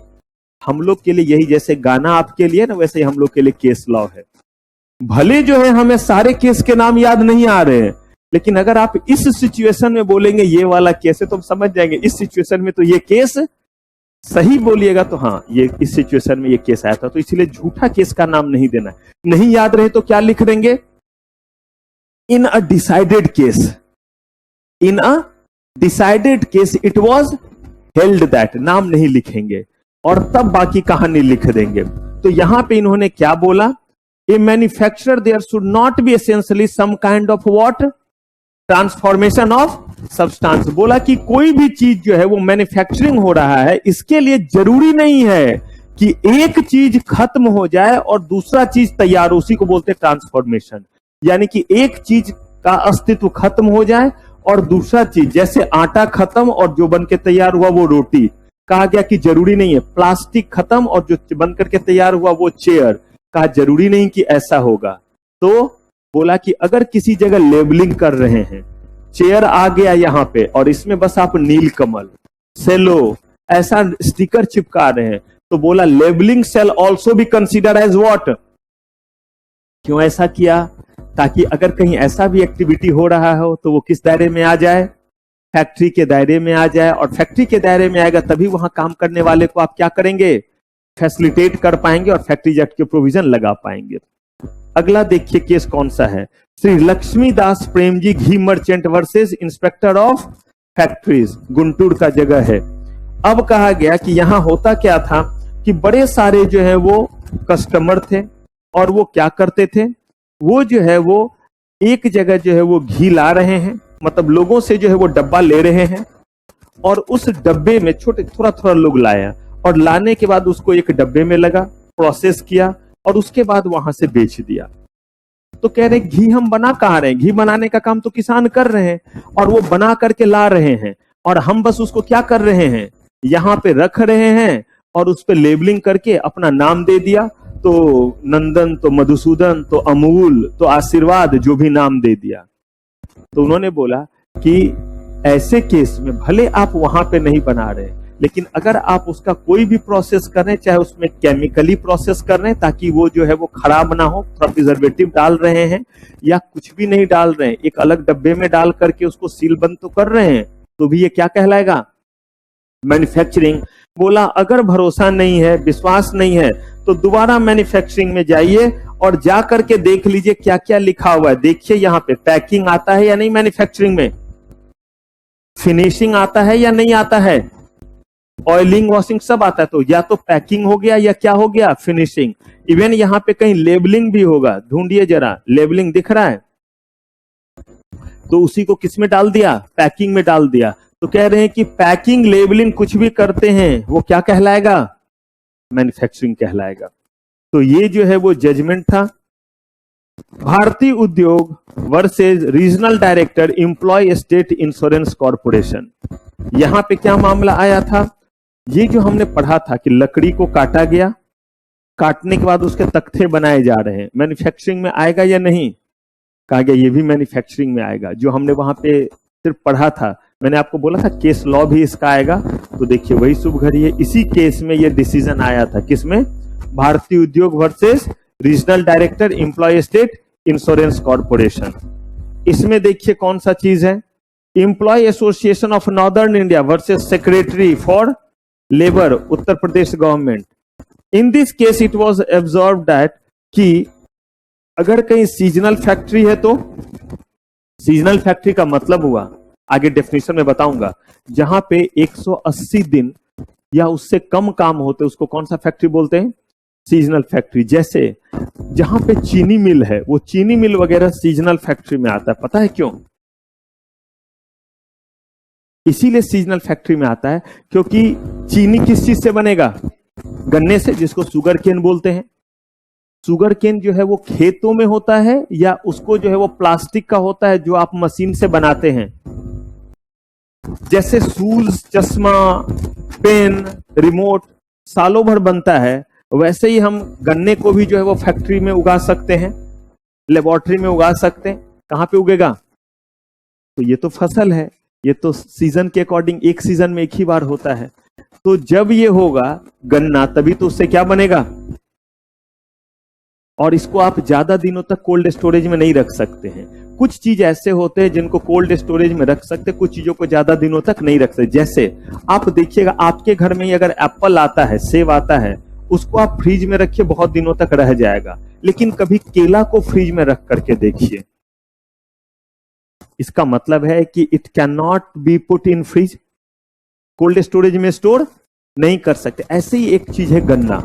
हम लोग के लिए यही, जैसे गाना आपके लिए ना, वैसे ही हम लोग के लिए केस लॉ है। भले जो है हमें सारे केस के नाम याद नहीं आ रहे हैं, लेकिन अगर आप इस सिचुएशन में बोलेंगे ये वाला केस है तो हम समझ जाएंगे इस सिचुएशन में तो ये केस सही बोलिएगा तो हाँ ये इस सिचुएशन में ये केस आया था। तो इसलिए झूठा केस का नाम नहीं देना है। नहीं याद रहे तो क्या लिख देंगे? In a decided case, in a decided case it was held that, नाम नहीं लिखेंगे और तब बाकी कहानी लिख देंगे। तो यहां पे इन्होंने क्या बोला? A manufacturer there should not be essentially some kind of what transformation of substance. बोला कि कोई भी चीज जो है वो मैन्युफैक्चरिंग हो रहा है, इसके लिए जरूरी नहीं है कि एक चीज खत्म हो जाए और दूसरा चीज तैयार हो, उसी को बोलते हैं ट्रांसफॉर्मेशन। यानी कि एक चीज का अस्तित्व खत्म हो जाए और दूसरा चीज, जैसे आटा खत्म और जो बन के तैयार हुआ वो रोटी, कहा गया कि जरूरी नहीं है। प्लास्टिक खत्म और जो बन करके तैयार हुआ वो चेयर, कहा जरूरी नहीं कि ऐसा होगा। तो बोला कि अगर किसी जगह लेबलिंग कर रहे हैं, चेयर आ गया यहां पे और इसमें बस आप नीलकमल, सेलो ऐसा स्टिकर चिपका रहे हैं, तो बोला labelling cell also be consider as what. क्यों ऐसा किया? ताकि अगर कहीं ऐसा भी एक्टिविटी हो रहा हो तो वो किस दायरे में आ जाए? फैक्ट्री के दायरे में आ जाए। और फैक्ट्री के दायरे में आएगा तभी वहां काम करने वाले को आप क्या करेंगे? फैसिलिटेट कर पाएंगे और फैक्ट्री एक्ट के प्रोविजन लगा पाएंगे। अगला देखिए केस कौन सा है? Shri Lakshmidas Prem ji ghee merchant versus inspector of factories, Guntur का जगह है। अब कहा गया कि यहां होता क्या था कि बड़े सारे जो है वो कस्टमर थे और वो क्या करते थे, वो जो है वो एक जगह जो है वो घी ला रहे हैं, मतलब लोगों से जो है वो डब्बा ले रहे हैं और उस डब्बे में छोटे थोड़ा थोड़ा लोग लाया और लाने के बाद उसको एक डब्बे में लगा, प्रोसेस किया और उसके बाद वहां से बेच दिया। तो कह रहे घी हम बना कहाँ रहे हैं? घी बनाने का काम तो किसान कर रहे हैं और वो बना करके ला रहे हैं और हम बस उसको क्या कर रहे हैं, यहाँ पे रख रहे हैं और उस पर लेबलिंग करके अपना नाम दे दिया। तो नंदन, तो मधुसूदन, तो अमूल, तो आशीर्वाद, जो भी नाम दे दिया। तो उन्होंने बोला कि ऐसे केस में भले आप वहां पे नहीं बना रहे, लेकिन अगर आप उसका कोई भी प्रोसेस कर रहे हैं, चाहे उसमें केमिकली प्रोसेस कर रहे हैं ताकि वो जो है वो खराब ना हो, प्रिजर्वेटिव डाल रहे हैं या कुछ भी नहीं डाल रहे हैं, एक अलग डब्बे में डाल करके उसको सील बंद तो कर रहे हैं, तो भी ये क्या कहलाएगा? मैन्युफैक्चरिंग। बोला अगर भरोसा नहीं है, विश्वास नहीं है, तो दोबारा मैन्युफैक्चरिंग में जाइए और जा करके देख लीजिए क्या क्या लिखा हुआ है। देखिए यहाँ पे पैकिंग आता है या नहीं, मैन्युफैक्चरिंग में फिनिशिंग आता है या नहीं आता है, ऑयलिंग वॉशिंग सब आता है। तो या तो पैकिंग हो गया या क्या हो गया, फिनिशिंग। इवन यहाँ पे कहीं लेबलिंग भी होगा, ढूंढिए जरा, लेबलिंग दिख रहा है? तो उसी को किस में डाल दिया, पैकिंग में डाल दिया। तो कह रहे हैं कि पैकिंग लेबलिंग कुछ भी करते हैं वो क्या कहलाएगा, मैन्युफैक्चरिंग कहलाएगा। तो ये जो है वो जजमेंट था। Bharatiya Udyog versus regional director employ state insurance corporation. यहां पे क्या मामला आया था, ये जो हमने पढ़ा था कि लकड़ी को काटा गया, काटने के बाद उसके तख्ते बनाए जा रहे हैं, मैन्युफैक्चरिंग में आएगा या नहीं? कहा गया ये भी मैन्युफैक्चरिंग में आएगा। जो हमने वहां पे सिर्फ पढ़ा था, मैंने आपको बोला था केस लॉ भी इसका आएगा, तो देखिए वही शुभ घड़ी है। इसी केस में ये डिसीजन आया था, किसमें? Bharatiya Udyog versus regional director employ state insurance corporation. इसमें देखिए कौन सा चीज है, employ association of northern India versus secretary for labour Uttar Pradesh government. In this case it was observed that कि अगर कहीं सीजनल फैक्ट्री है तो सीजनल फैक्ट्री का मतलब हुआ, आगे डेफिनेशन में बताऊंगा, जहां पे 180 दिन या उससे कम काम होते उसको कौन सा फैक्ट्री बोलते हैं, सीजनल फैक्ट्री। जैसे जहां पे चीनी मिल है, वो चीनी मिल वगैरह सीजनल फैक्ट्री में आता है। पता है क्यों? इसीलिए सीजनल फैक्ट्री में आता है क्योंकि चीनी किस चीज से बनेगा, गन्ने से, जिसको शुगर केन बोलते हैं। शुगर केन जो है वो खेतों में होता है या उसको जो है वो प्लास्टिक का होता है जो आप मशीन से बनाते हैं। जैसे शूज, चश्मा, पेन, रिमोट सालों भर बनता है, वैसे ही हम गन्ने को भी जो है वो फैक्ट्री में उगा सकते हैं, लेबोरेटरी में उगा सकते हैं। कहां पे उगेगा? तो ये तो फसल है, ये तो सीजन के अकॉर्डिंग एक सीजन में एक ही बार होता है। तो जब ये होगा गन्ना, तभी तो उससे क्या बनेगा। और इसको आप ज्यादा दिनों तक कोल्ड स्टोरेज में नहीं रख सकते हैं। कुछ चीज ऐसे होते हैं जिनको कोल्ड स्टोरेज में रख सकते, कुछ चीजों को ज्यादा दिनों तक नहीं रख सकते। जैसे आप देखिएगा आपके घर में ही अगर एप्पल आता है, सेब आता है, उसको आप फ्रिज में रखिए, बहुत दिनों तक रह जाएगा। लेकिन कभी केला को फ्रिज में रख करके देखिए, इसका मतलब है कि it can not B put in fridge, cold storage में स्टोर नहीं कर सकते। ऐसे ही एक चीज है गन्ना,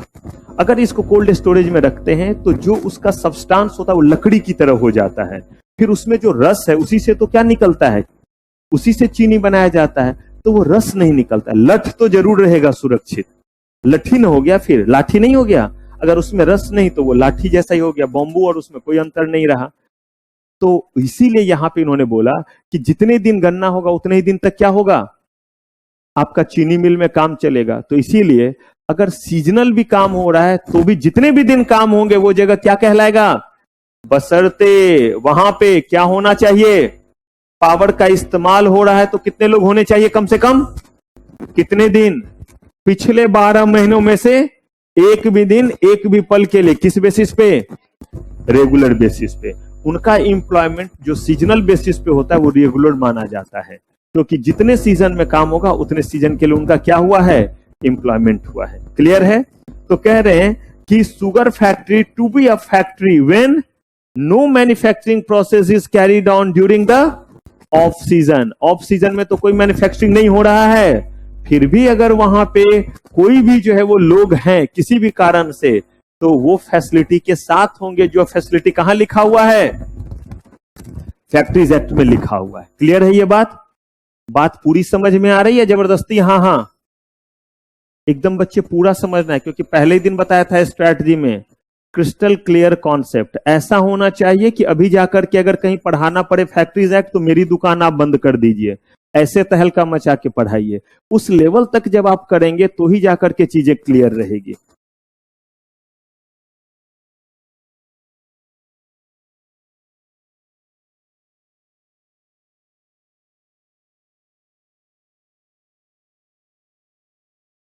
अगर इसको कोल्ड स्टोरेज में रखते हैं तो जो उसका सब्सटेंस होता है वो लकड़ी की तरह हो जाता है। फिर उसमें जो रस है उसी से तो क्या निकलता है, उसी से चीनी बनाया जाता है, तो वो रस नहीं निकलता। लठ तो जरूर रहेगा सुरक्षित, लठीन हो गया, फिर लाठी नहीं हो गया। अगर उसमें रस नहीं तो वो लाठी जैसा ही हो गया, बॉम्बू, और उसमें कोई अंतर नहीं रहा। तो इसीलिए यहां पे इन्होंने बोला कि जितने दिन गन्ना होगा उतने ही दिन तक क्या होगा, आपका चीनी मिल में काम चलेगा। तो इसीलिए अगर सीजनल भी काम हो रहा है तो भी जितने भी दिन काम होंगे वो जगह क्या कहलाएगा, बशर्ते वहां पे क्या होना चाहिए, पावर का इस्तेमाल हो रहा है तो कितने लोग होने चाहिए, कम से कम कितने दिन, पिछले 12 महीनों में से एक भी दिन, एक भी पल के लिए, किस बेसिस पे, रेगुलर बेसिस पे। उनका एम्प्लॉयमेंट जो सीजनल बेसिस पे होता है वो रेगुलर माना जाता है, क्योंकि जितने सीजन में काम होगा उतने सीजन के लिए उनका क्या हुआ है, एम्प्लॉयमेंट हुआ है। क्लियर है? तो कह रहे हैं कि sugar factory to be a factory when no manufacturing process is carried on during the off season. Off season में तो कोई मैन्युफैक्चरिंग नहीं हो रहा है, फिर भी अगर वहां पे कोई भी जो है वो लोग हैं किसी भी कारण से, तो वो फैसिलिटी के साथ होंगे। जो फैसिलिटी कहां लिखा हुआ है, फैक्ट्रीज एक्ट में लिखा हुआ है। क्लियर है ये बात? बात पूरी समझ में आ रही है? जबरदस्ती हाँ हाँ एकदम बच्चे पूरा समझना है, क्योंकि पहले ही दिन बताया था स्ट्रैटेजी में, क्रिस्टल क्लियर कॉन्सेप्ट ऐसा होना चाहिए कि अभी जाकर के अगर कहीं पढ़ाना पड़े फैक्ट्रीज एक्ट तो मेरी दुकान आप बंद कर दीजिए, ऐसे तहलका मचा के पढ़ाइए। उस लेवल तक जब आप करेंगे तो ही जाकर के चीजें क्लियर रहेगी।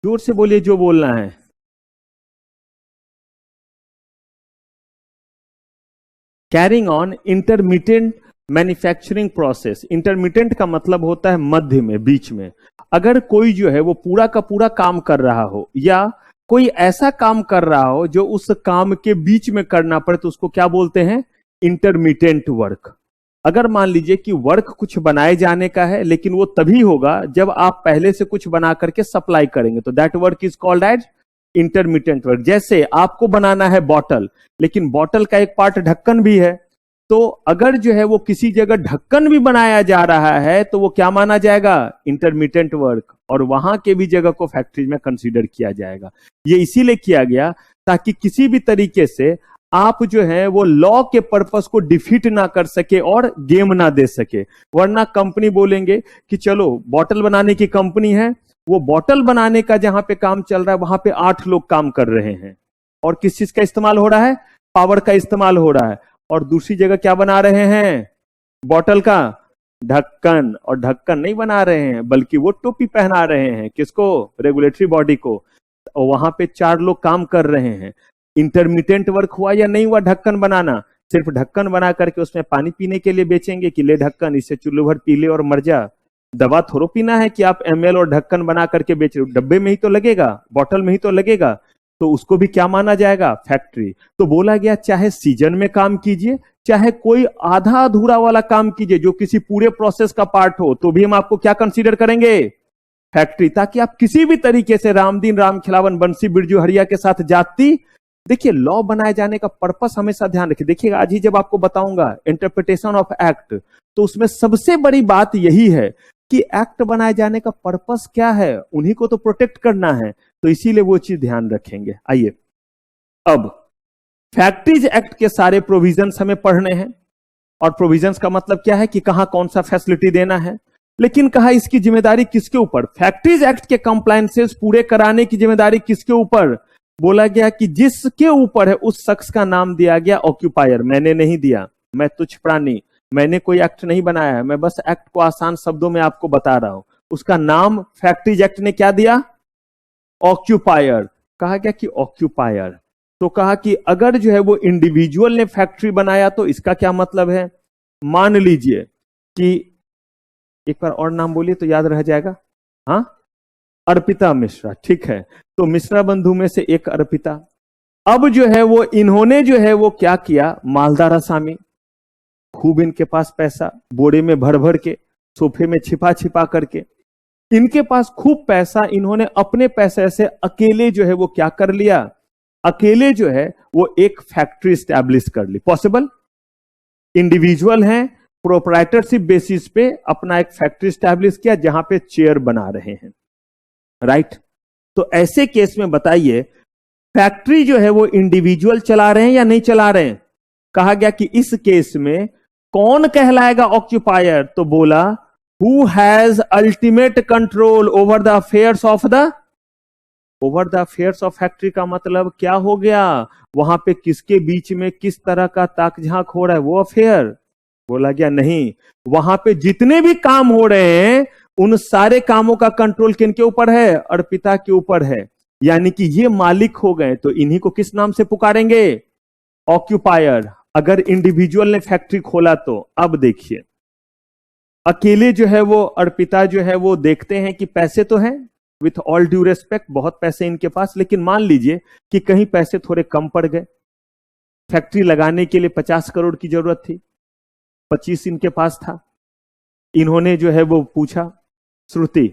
जोर से बोलिए जो बोलना है। Carrying on intermediate manufacturing process. Intermediate का मतलब होता है मध्य में, बीच में। अगर कोई जो है वो पूरा का पूरा काम कर रहा हो या कोई ऐसा काम कर रहा हो जो उस काम के बीच में करना पड़े तो उसको क्या बोलते हैं? Intermediate work. अगर मान लीजिए कि वर्क कुछ बनाए जाने का है लेकिन वो तभी होगा जब आप पहले से कुछ बना करके सप्लाई करेंगे, तो that work is called as intermediate work. जैसे आपको बनाना है बॉटल, लेकिन बॉटल का एक पार्ट ढक्कन भी है, तो अगर जो है वो किसी जगह ढक्कन भी बनाया जा रहा है तो वो क्या माना जाएगा? Intermediate work. और वहां के भी जगह को फैक्ट्री में कंसीडर किया जाएगा। ये इसीलिए किया गया ताकि किसी भी तरीके से आप जो है वो लॉ के पर्पस को डिफीट ना कर सके और गेम ना दे सके। वरना कंपनी बोलेंगे कि चलो बॉटल बनाने की कंपनी है, वो बॉटल बनाने का जहां पे काम चल रहा है वहां पे 8 लोग काम कर रहे हैं और किस चीज का इस्तेमाल हो रहा है? पावर का इस्तेमाल हो रहा है। और दूसरी जगह क्या बना रहे हैं? बॉटल का ढक्कन। और ढक्कन नहीं बना रहे हैं बल्कि वो टोपी पहना रहे हैं। किसको? रेगुलेटरी बॉडी को। और वहां पे 4 लोग काम कर रहे हैं। इंटरमीडिएट वर्क हुआ या नहीं हुआ ढक्कन बनाना? सिर्फ ढक्कन बना करके उसमें पानी पीने के लिए बेचेंगे कि ले ढक्कन, इससे चुल्लू भर पी ले और मर जा। दवा थोड़ो पीना है कि आप एमएल और ढक्कन बना करके बेच रहे हो। डब्बे में ही तो लगेगा, बॉटल में ही तो लगेगा, तो उसको भी क्या माना जाएगा? फैक्ट्री। तो बोला गया चाहे सीजन में काम कीजिए, चाहे कोई आधा अधूरा वाला काम कीजिए जो किसी पूरे प्रोसेस का पार्ट हो, तो भी हम आपको क्या कंसीडर करेंगे? फैक्ट्री। ताकि आप किसी भी तरीके से रामदीन, राम खिलावन, बंसी, बिरजू, हरिया के साथ जाति। देखिए, लॉ बनाए जाने का पर्पस हमेशा ध्यान रखिए। देखिएगा, आज ही जब आपको बताऊंगा इंटरप्रिटेशन ऑफ एक्ट, तो उसमें सबसे बड़ी बात यही है कि एक्ट बनाए जाने का पर्पस क्या है, उन्हीं को तो प्रोटेक्ट करना है। तो इसीलिए वो चीज ध्यान रखेंगे। आइए, अब फैक्ट्रीज एक्ट के सारे प्रोविजंस हमें पढ़ने हैं। और प्रोविजंस का मतलब क्या है कि कहां कौन सा फैसिलिटी देना है। लेकिन कहा इसकी जिम्मेदारी किसके ऊपर? फैक्ट्रीज एक्ट के कंप्लायंसेस पूरे कराने की जिम्मेदारी किसके ऊपर? बोला गया कि जिसके ऊपर है उस शख्स का नाम दिया गया ऑक्यूपायर। मैंने नहीं दिया, मैं तुच्छ प्राणी, मैंने कोई एक्ट नहीं बनाया है, मैं बस एक्ट को आसान शब्दों में आपको बता रहा हूं। उसका नाम फैक्ट्रीज एक्ट ने क्या दिया? ऑक्यूपायर। कहा गया कि ऑक्यूपायर। तो कहा कि अगर जो है वो इंडिविजुअल ने फैक्ट्री बनाया तो इसका क्या मतलब है? मान लीजिए कि एक बार और नाम बोलिए तो याद रह जाएगा। हाँ, अर्पिता मिश्रा। ठीक है, तो मिश्रा बंधु में से एक अर्पिता। अब जो है वो इन्होंने जो है वो क्या किया? मालदार असामी, खूब इनके पास पैसा, बोरे में भर भर के, सोफे में छिपा छिपा करके, इनके पास खूब पैसा। इन्होंने अपने पैसे से अकेले जो है वो क्या कर लिया? अकेले जो है वो एक फैक्ट्री स्टैब्लिश कर ली। पॉसिबल? इंडिविजुअल हैं, प्रोप्राइटरशिप बेसिस पे अपना एक फैक्ट्री स्टैब्लिश किया जहां पे चेयर बना रहे हैं। राइट? तो ऐसे केस में बताइए, फैक्ट्री जो है वो इंडिविजुअल चला रहे हैं या नहीं चला रहे हैं? कहा गया कि इस केस में कौन कहलाएगा ऑक्यूपायर? तो बोला who has ultimate control over the affairs of the over the affairs of factory. का मतलब क्या हो गया? वहां पे किसके बीच में किस तरह का ताक झांक हो रहा है, वो अफेयर। बोला गया नहीं, वहां पे जितने भी काम हो रहे हैं उन सारे कामों का कंट्रोल किनके ऊपर है? अर्पिता के ऊपर है। यानी कि ये मालिक हो गए, तो इन्हीं को किस नाम से पुकारेंगे? ऑक्यूपायर। अगर इंडिविजुअल ने फैक्ट्री खोला तो अब देखिए, अकेले जो है वो अर्पिता जो है वो देखते हैं कि पैसे तो हैं, विथ ऑल ड्यू रेस्पेक्ट बहुत पैसे इनके पास, लेकिन मान लीजिए कि कहीं पैसे थोड़े कम पड़ गए। फैक्ट्री लगाने के लिए 50 करोड़ की जरूरत थी, 25 इनके पास था। इन्होंने जो है वो पूछा श्रुति,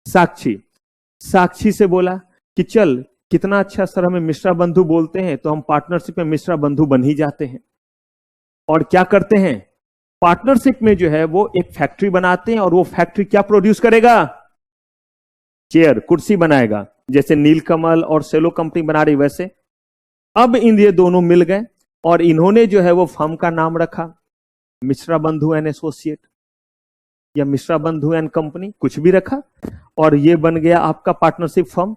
साक्षी से बोला कि चल, कितना अच्छा सर, हमें मिश्रा बंधु बोलते हैं तो हम पार्टनरशिप में मिश्रा बंधु बन ही जाते हैं। और क्या करते हैं? पार्टनरशिप में जो है वो एक फैक्ट्री बनाते हैं और वो फैक्ट्री क्या प्रोड्यूस करेगा? चेयर, कुर्सी बनाएगा, जैसे नीलकमल और सेलो कंपनी बना रही वैसे। अब ये दोनों मिल गए और इन्होंने जो है वो फर्म का नाम रखा मिश्रा बंधु एंड एसोसिएट या मिश्रा बंधु एंड कंपनी, कुछ भी रखा, और ये बन गया आपका पार्टनरशिप फर्म।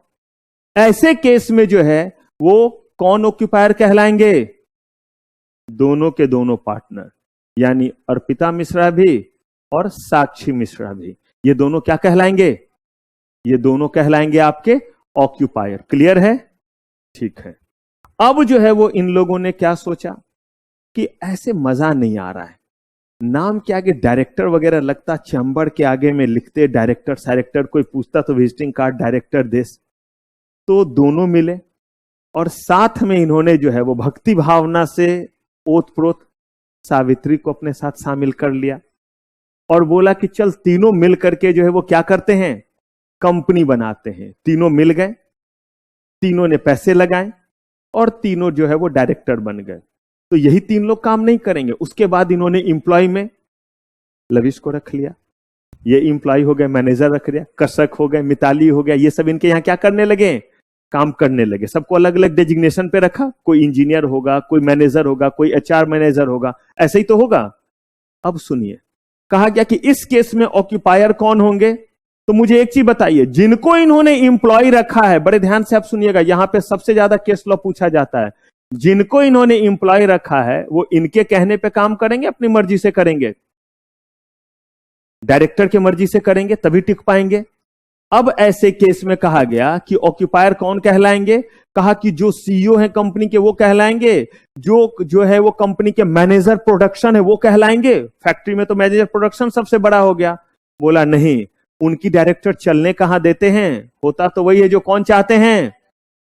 ऐसे केस में जो है वो कौन ऑक्यूपायर कहलाएंगे? दोनों के दोनों पार्टनर, यानी अर्पिता मिश्रा भी और साक्षी मिश्रा भी। ये दोनों क्या कहलाएंगे? ये दोनों कहलाएंगे आपके ऑक्यूपायर। क्लियर है? ठीक है। अब जो है वो इन लोगों ने क्या सोचा कि ऐसे मजा नहीं आ रहा है, नाम के आगे डायरेक्टर वगैरह लगता, चैम्बर के आगे में लिखते डायरेक्टर, कोई पूछता तो विजिटिंग कार्ड डायरेक्टर देश। तो दोनों मिले और साथ में इन्होंने जो है वो भक्ति भावना से ओतप्रोत सावित्री को अपने साथ शामिल कर लिया और बोला कि चल तीनों मिल करके जो है वो क्या करते हैं, कंपनी बनाते हैं। तीनों मिल गए, तीनों ने पैसे लगाए और तीनों जो है वो डायरेक्टर बन गए। तो यही तीन लोग काम नहीं करेंगे। उसके बाद इन्होंने इंप्लॉय में लविश को रख लिया, ये इंप्लॉय हो गए, मैनेजर रख लिया, कशक हो गए, मिताली हो गया, ये सब इनके यहां क्या करने लगे, काम करने लगे। सबको अलग अलग डेजिग्नेशन पे रखा, कोई इंजीनियर होगा, कोई मैनेजर होगा, कोई एचआर मैनेजर होगा, ऐसे ही तो होगा। अब सुनिए, कहा गया कि इस केस में ऑक्यूपायर कौन होंगे। तो मुझे एक चीज बताइए, जिनको इन्होंने इंप्लॉय रखा है, बड़े ध्यान से आप सुनिएगा, यहां पे सबसे ज्यादा केस लॉ पूछा जाता है। जिनको इन्होंने इंप्लॉय रखा है वो इनके कहने पे काम करेंगे, अपनी मर्जी से करेंगे, डायरेक्टर की मर्जी से करेंगे तभी टिक पाएंगे। अब ऐसे केस में कहा गया कि ऑक्यूपायर कौन कहलाएंगे। कहा कि जो सीईओ है कंपनी के वो कहलाएंगे, जो है वो कंपनी के मैनेजर प्रोडक्शन है वो कहलाएंगे। फैक्ट्री में तो मैनेजर प्रोडक्शन सबसे बड़ा हो गया। बोला नहीं, उनकी डायरेक्टर चलने कहां देते हैं, होता तो वही है जो कौन चाहते हैं,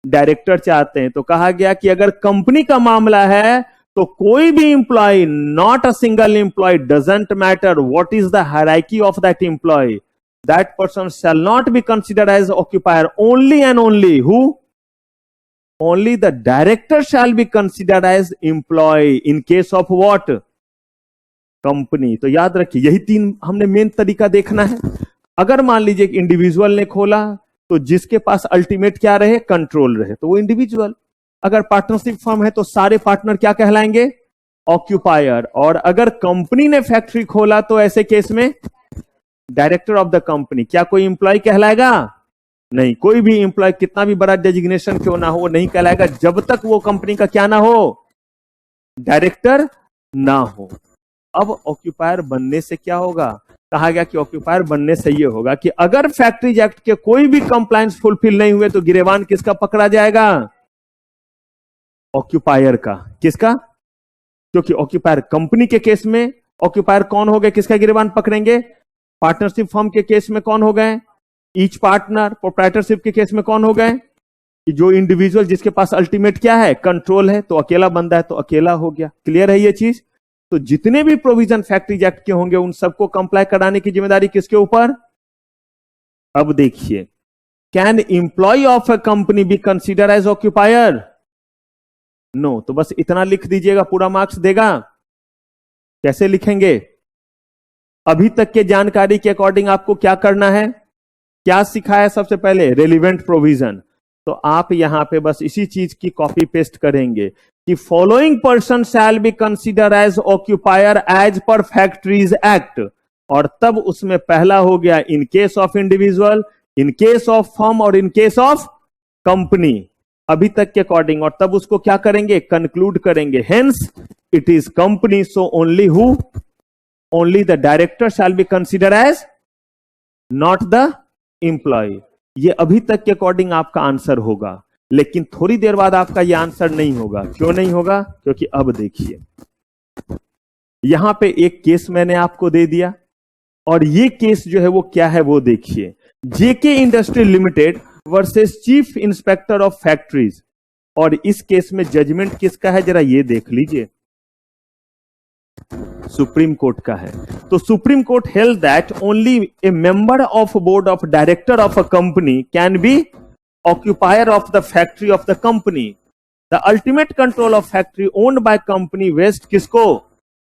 डायरेक्टर चाहते हैं। तो कहा गया कि अगर कंपनी का मामला है तो कोई भी employ, not a single employ, doesn't matter what is the hierarchy of that employ, that person shall not be considered as occupier. Only and only who? Only the director shall be considered as employee in case of what? Company. तो याद रखिए, यही तीन हमने main तरीका देखना है। अगर मान लीजिए कि इंडिविजुअल ने खोला तो जिसके पास अल्टीमेट क्या रहे, कंट्रोल रहे, तो वो इंडिविजुअल। अगर पार्टनरशिप फर्म है तो सारे पार्टनर क्या कहलाएंगे, ऑक्यूपायर। और अगर कंपनी ने फैक्ट्री खोला तो ऐसे केस में डायरेक्टर ऑफ द कंपनी। क्या कोई इंप्लॉय कहलाएगा, नहीं। कोई भी इंप्लॉय कितना भी बड़ा डेजिग्नेशन क्यों ना हो वो नहीं कहलाएगा जब तक वो कंपनी का क्या ना हो, डायरेक्टर ना हो। अब ऑक्यूपायर बनने से क्या होगा, कहा गया कि ऑक्यूपायर बनने से ये होगा कि अगर फैक्ट्रीज एक्ट के कोई भी कंप्लायंस फुलफिल नहीं हुए तो गिरेबान किसका पकड़ा जाएगा, ऑक्यूपायर का। किसका, क्योंकि ऑक्यूपायर कंपनी के केस में ऑक्यूपायर कौन हो गए, किसका गिरेबान पकड़ेंगे, पार्टनरशिप फर्म के केस में कौन हो गए, ईच पार्टनर। प्रोप्राइटरशिप के केस में कौन हो गए, जो इंडिविजुअल जिसके पास अल्टीमेट क्या है, कंट्रोल है, तो अकेला बंदा है तो अकेला हो गया। क्लियर है ये चीज। तो जितने भी प्रोविजन फैक्ट्रीज एक्ट के होंगे उन सबको कंप्लाई कराने की जिम्मेदारी किसके ऊपर। अब देखिए, can employ of a company be consider as occupier, no. तो बस इतना लिख दीजिएगा, पूरा मार्क्स देगा। कैसे लिखेंगे, अभी तक के जानकारी के अकॉर्डिंग आपको क्या करना है, क्या सिखाया सबसे पहले, रेलिवेंट प्रोविजन। तो आप यहां पे बस इसी चीज की कॉपी पेस्ट करेंगे कि following person shall be consider as occupier as per factories act, और तब उसमें पहला हो गया in case of individual, in case of firm और इन केस ऑफ कंपनी, अभी तक के अकॉर्डिंग। और तब उसको क्या करेंगे, कंक्लूड करेंगे। Hence it is company, so only who, only the director shall be considered as not the employee। ये अभी तक के अकॉर्डिंग आपका आंसर होगा, लेकिन थोड़ी देर बाद आपका ये आंसर नहीं होगा। क्यों नहीं होगा, क्योंकि अब देखिए, यहां पे एक केस मैंने आपको दे दिया और ये केस जो है वो क्या है वो देखिए, JK industry limited versus chief inspector of factories. और इस केस में जजमेंट किसका है, जरा ये देख लीजिए, सुप्रीम कोर्ट का है। तो supreme court held that only a member of board of director of a company can be occupier of the factory of the company. The ultimate control of factory owned by company vest किसको,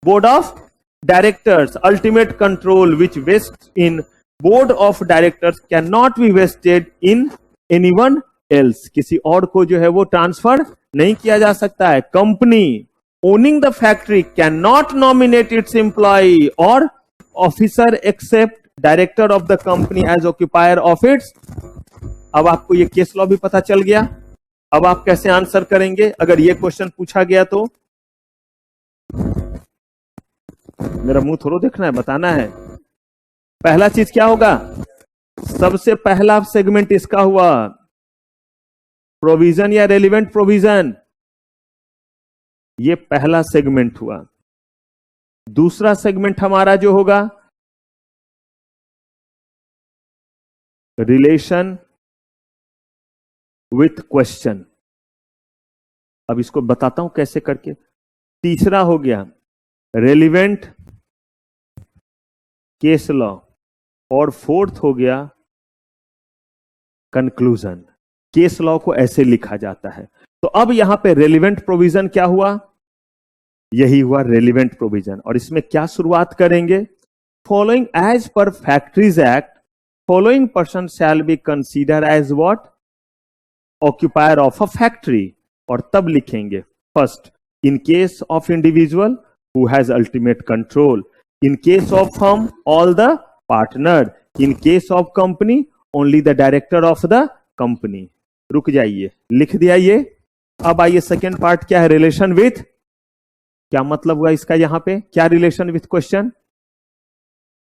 board of directors. Ultimate control which vest in board of directors can not be vested in anyone else. किसी और को जो है वो transfer नहीं किया जा सकता है। Company owning the factory cannot nominate its employee or officer except director of the company as occupier of its। अब आपको ये केस लॉ भी पता चल गया। अब आप कैसे आंसर करेंगे अगर ये क्वेश्चन पूछा गया तो। मेरा मुंह थोड़ा देखना है, बताना है। पहला चीज क्या होगा, सबसे पहला सेगमेंट इसका हुआ, प्रोविजन या रेलिवेंट प्रोविजन? ये पहला सेगमेंट हुआ। दूसरा सेगमेंट हमारा जो होगा रिलेशन विथ क्वेश्चन। अब इसको बताता हूं कैसे करके। तीसरा हो गया रेलिवेंट केस लॉ और फोर्थ हो गया कंक्लूजन। केस लॉ को ऐसे लिखा जाता है। तो अब यहां पे रेलिवेंट प्रोविजन क्या हुआ? यही हुआ रेलिवेंट प्रोविजन। और इसमें क्या शुरुआत करेंगे? Following as per factories act following person shall be consider as what? Occupier of a factory. और तब लिखेंगे first in case of individual who has ultimate control, in case of firm all the partner, in case of company only the director of the company. रुक जाइए, लिख दिया ये। अब आइए सेकेंड पार्ट क्या है? Relation with. क्या मतलब हुआ इसका? यहां पे क्या रिलेशन विथ क्वेश्चन?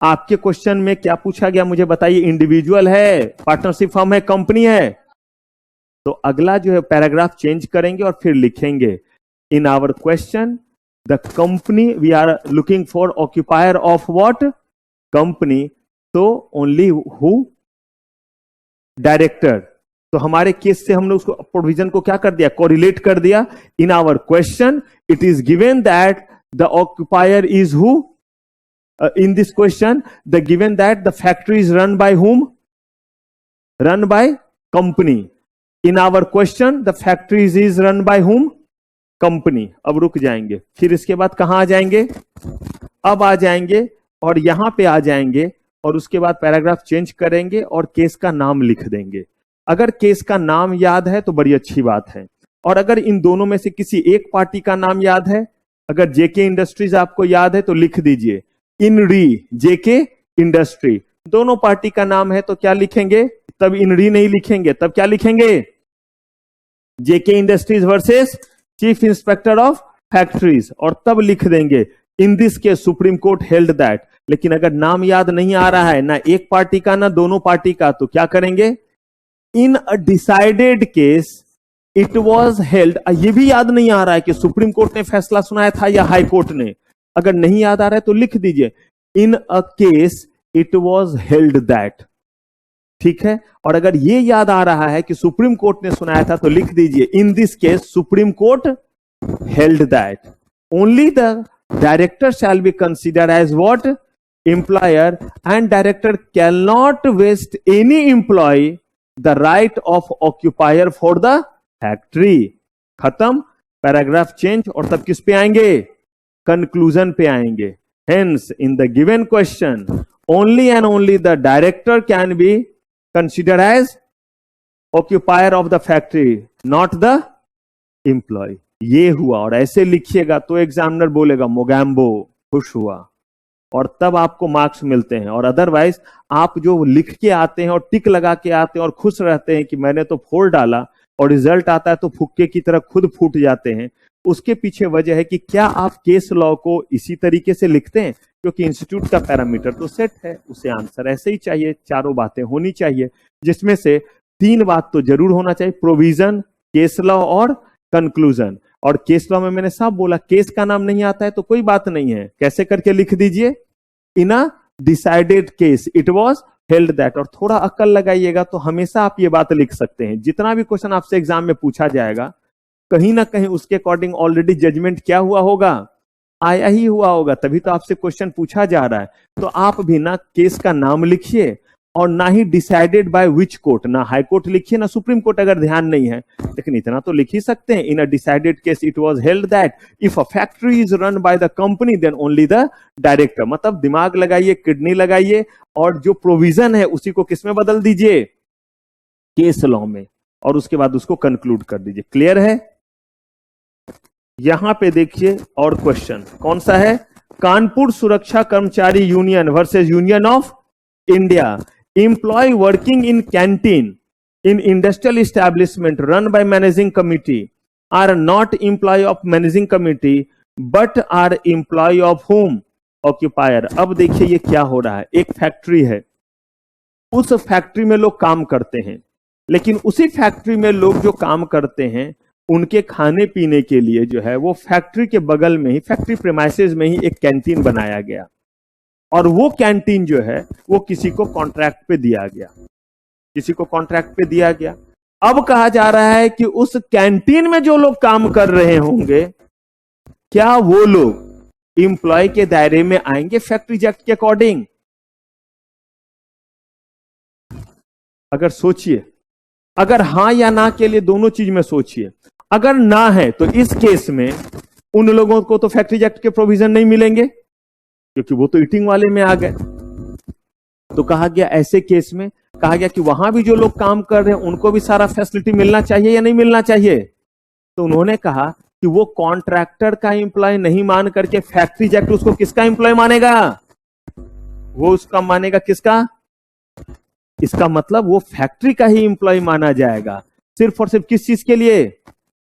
आपके क्वेश्चन में क्या पूछा गया मुझे बताइए? इंडिविजुअल है, पार्टनरशिप फर्म है, कंपनी है। तो अगला जो है पैराग्राफ चेंज करेंगे और फिर लिखेंगे in our question the company we are looking for occupier of what? Company. तो ओनली हु? डायरेक्टर। तो हमारे केस से हमने उसको प्रोविजन को क्या कर दिया? कोरिलेट कर दिया। In our question it is given that the occupier is who? In this question, the given that the factory is run by whom? Run by company. In our question, the factories is run by whom? Company. अब रुक जाएंगे, फिर इसके बाद कहां आ जाएंगे? अब आ जाएंगे और यहां पे आ जाएंगे और उसके बाद पैराग्राफ चेंज करेंगे और केस का नाम लिख देंगे। अगर केस का नाम याद है तो बड़ी अच्छी बात है, और अगर इन दोनों में से किसी एक पार्टी का नाम याद है, अगर जेके इंडस्ट्रीज आपको याद है तो लिख दीजिए इनरी, जेके इंडस्ट्री। दोनों पार्टी का नाम है तो क्या लिखेंगे? तब इनरी नहीं लिखेंगे, तब क्या लिखेंगे? JK industries versus chief inspector of factories. और तब लिख देंगे in this case supreme court held that. लेकिन अगर नाम याद नहीं आ रहा है, ना एक पार्टी का ना दोनों पार्टी का, तो क्या करेंगे? In a decided case it was held. ये भी याद नहीं आ रहा है कि सुप्रीम कोर्ट ने फैसला सुनाया था या हाई कोर्ट ने। अगर नहीं याद आ रहा है तो लिख दीजिए in a case it was held that. ठीक है। और अगर ये याद आ रहा है कि सुप्रीम कोर्ट ने सुनाया था तो लिख दीजिए in this case supreme court held that only the director shall be consider as what? Employer, and director can not vest any employ the right of occupier for the factory. खत्म। Paragraph change. और तब किस पे आएंगे? Conclusion पे आएंगे। Hence in the given question only and only the director can be consider as occupier of the factory, not the employ. ये हुआ। और ऐसे लिखिएगा तो एग्जामिनर बोलेगा मोगैम्बो, खुश हुआ, और तब आपको मार्क्स मिलते हैं। और अदरवाइज आप जो लिख के आते हैं और टिक लगा के आते हैं और खुश रहते हैं कि मैंने तो 4 डाला, और रिजल्ट आता है तो फुक्के की तरह खुद फूट जाते हैं। उसके पीछे वजह है कि क्या आप केस लॉ को इसी तरीके से लिखते हैं? क्योंकि इंस्टीट्यूट का पैरामीटर तो सेट है, उसे आंसर ऐसे ही चाहिए, चारों बातें होनी चाहिए, जिसमें से 3 बात तो जरूर होना चाहिए, प्रोविजन, केस लॉ और कंक्लूजन। और केस लॉ में मैंने साफ बोला केस का नाम नहीं आता है तो कोई बात नहीं है, कैसे करके लिख दीजिए in a decided case it was held that. और थोड़ा अक्ल लगाइएगा तो हमेशा आप ये बात लिख सकते हैं। जितना भी क्वेश्चन आपसे एग्जाम में पूछा जाएगा कहीं ना कहीं उसके अकॉर्डिंग ऑलरेडी जजमेंट क्या हुआ होगा? आया ही हुआ होगा, तभी तो आपसे क्वेश्चन पूछा जा रहा है। तो आप भी ना केस का नाम लिखिए और ना ही डिसाइडेड बाय विच कोर्ट, ना हाई कोर्ट लिखिए ना सुप्रीम कोर्ट अगर ध्यान नहीं है, लेकिन इतना तो लिख ही सकते हैं in a decided case it was held that if a factory is run by the company then only the director. मतलब दिमाग लगाइए, किडनी लगाइए, और जो प्रोविजन है उसी को किस में बदल दीजिए? केस लॉ में, और उसके बाद उसको कंक्लूड कर दीजिए। क्लियर है? यहां पे देखिए और क्वेश्चन कौन सा है? Kanpur Suraksha Karmachari union versus union of India. Employ working in canteen in industrial establishment run by managing committee are not employee of managing committee but are employee of whom? Occupier। अब देखिए ये क्या हो रहा है, एक फैक्ट्री है, उस फैक्ट्री में लोग काम करते हैं, लेकिन उसी फैक्ट्री में लोग जो काम करते हैं उनके खाने पीने के लिए जो है वो फैक्ट्री के बगल में ही, फैक्ट्री प्रेमाइसेस में ही एक कैंटीन बनाया गया, और वो कैंटीन जो है वो किसी को कॉन्ट्रैक्ट पे दिया गया, किसी को कॉन्ट्रैक्ट पे दिया गया। अब कहा जा रहा है कि उस कैंटीन में जो लोग काम कर रहे होंगे, क्या वो लोग इंप्लॉय के दायरे में आएंगे फैक्ट्री एक्ट के अकॉर्डिंग? अगर सोचिए, अगर हां या ना के लिए दोनों चीज में सोचिए। अगर ना है तो इस केस में उन लोगों को तो फैक्ट्री एक्ट के प्रोविजन नहीं मिलेंगे, क्योंकि वो तो ईटिंग वाले में आ गए। तो कहा गया ऐसे केस में कहा गया कि वहां भी जो लोग काम कर रहे हैं उनको भी सारा फैसिलिटी मिलना चाहिए या नहीं मिलना चाहिए। तो उन्होंने कहा कि वो कॉन्ट्रैक्टर का एम्प्लॉय नहीं मान करके फैक्ट्री एक्ट उसको किसका एम्प्लॉय मानेगा? वो उसका मानेगा किसका? इसका मतलब वो फैक्ट्री का ही एम्प्लॉय माना जाएगा, सिर्फ और सिर्फ किस चीज के लिए?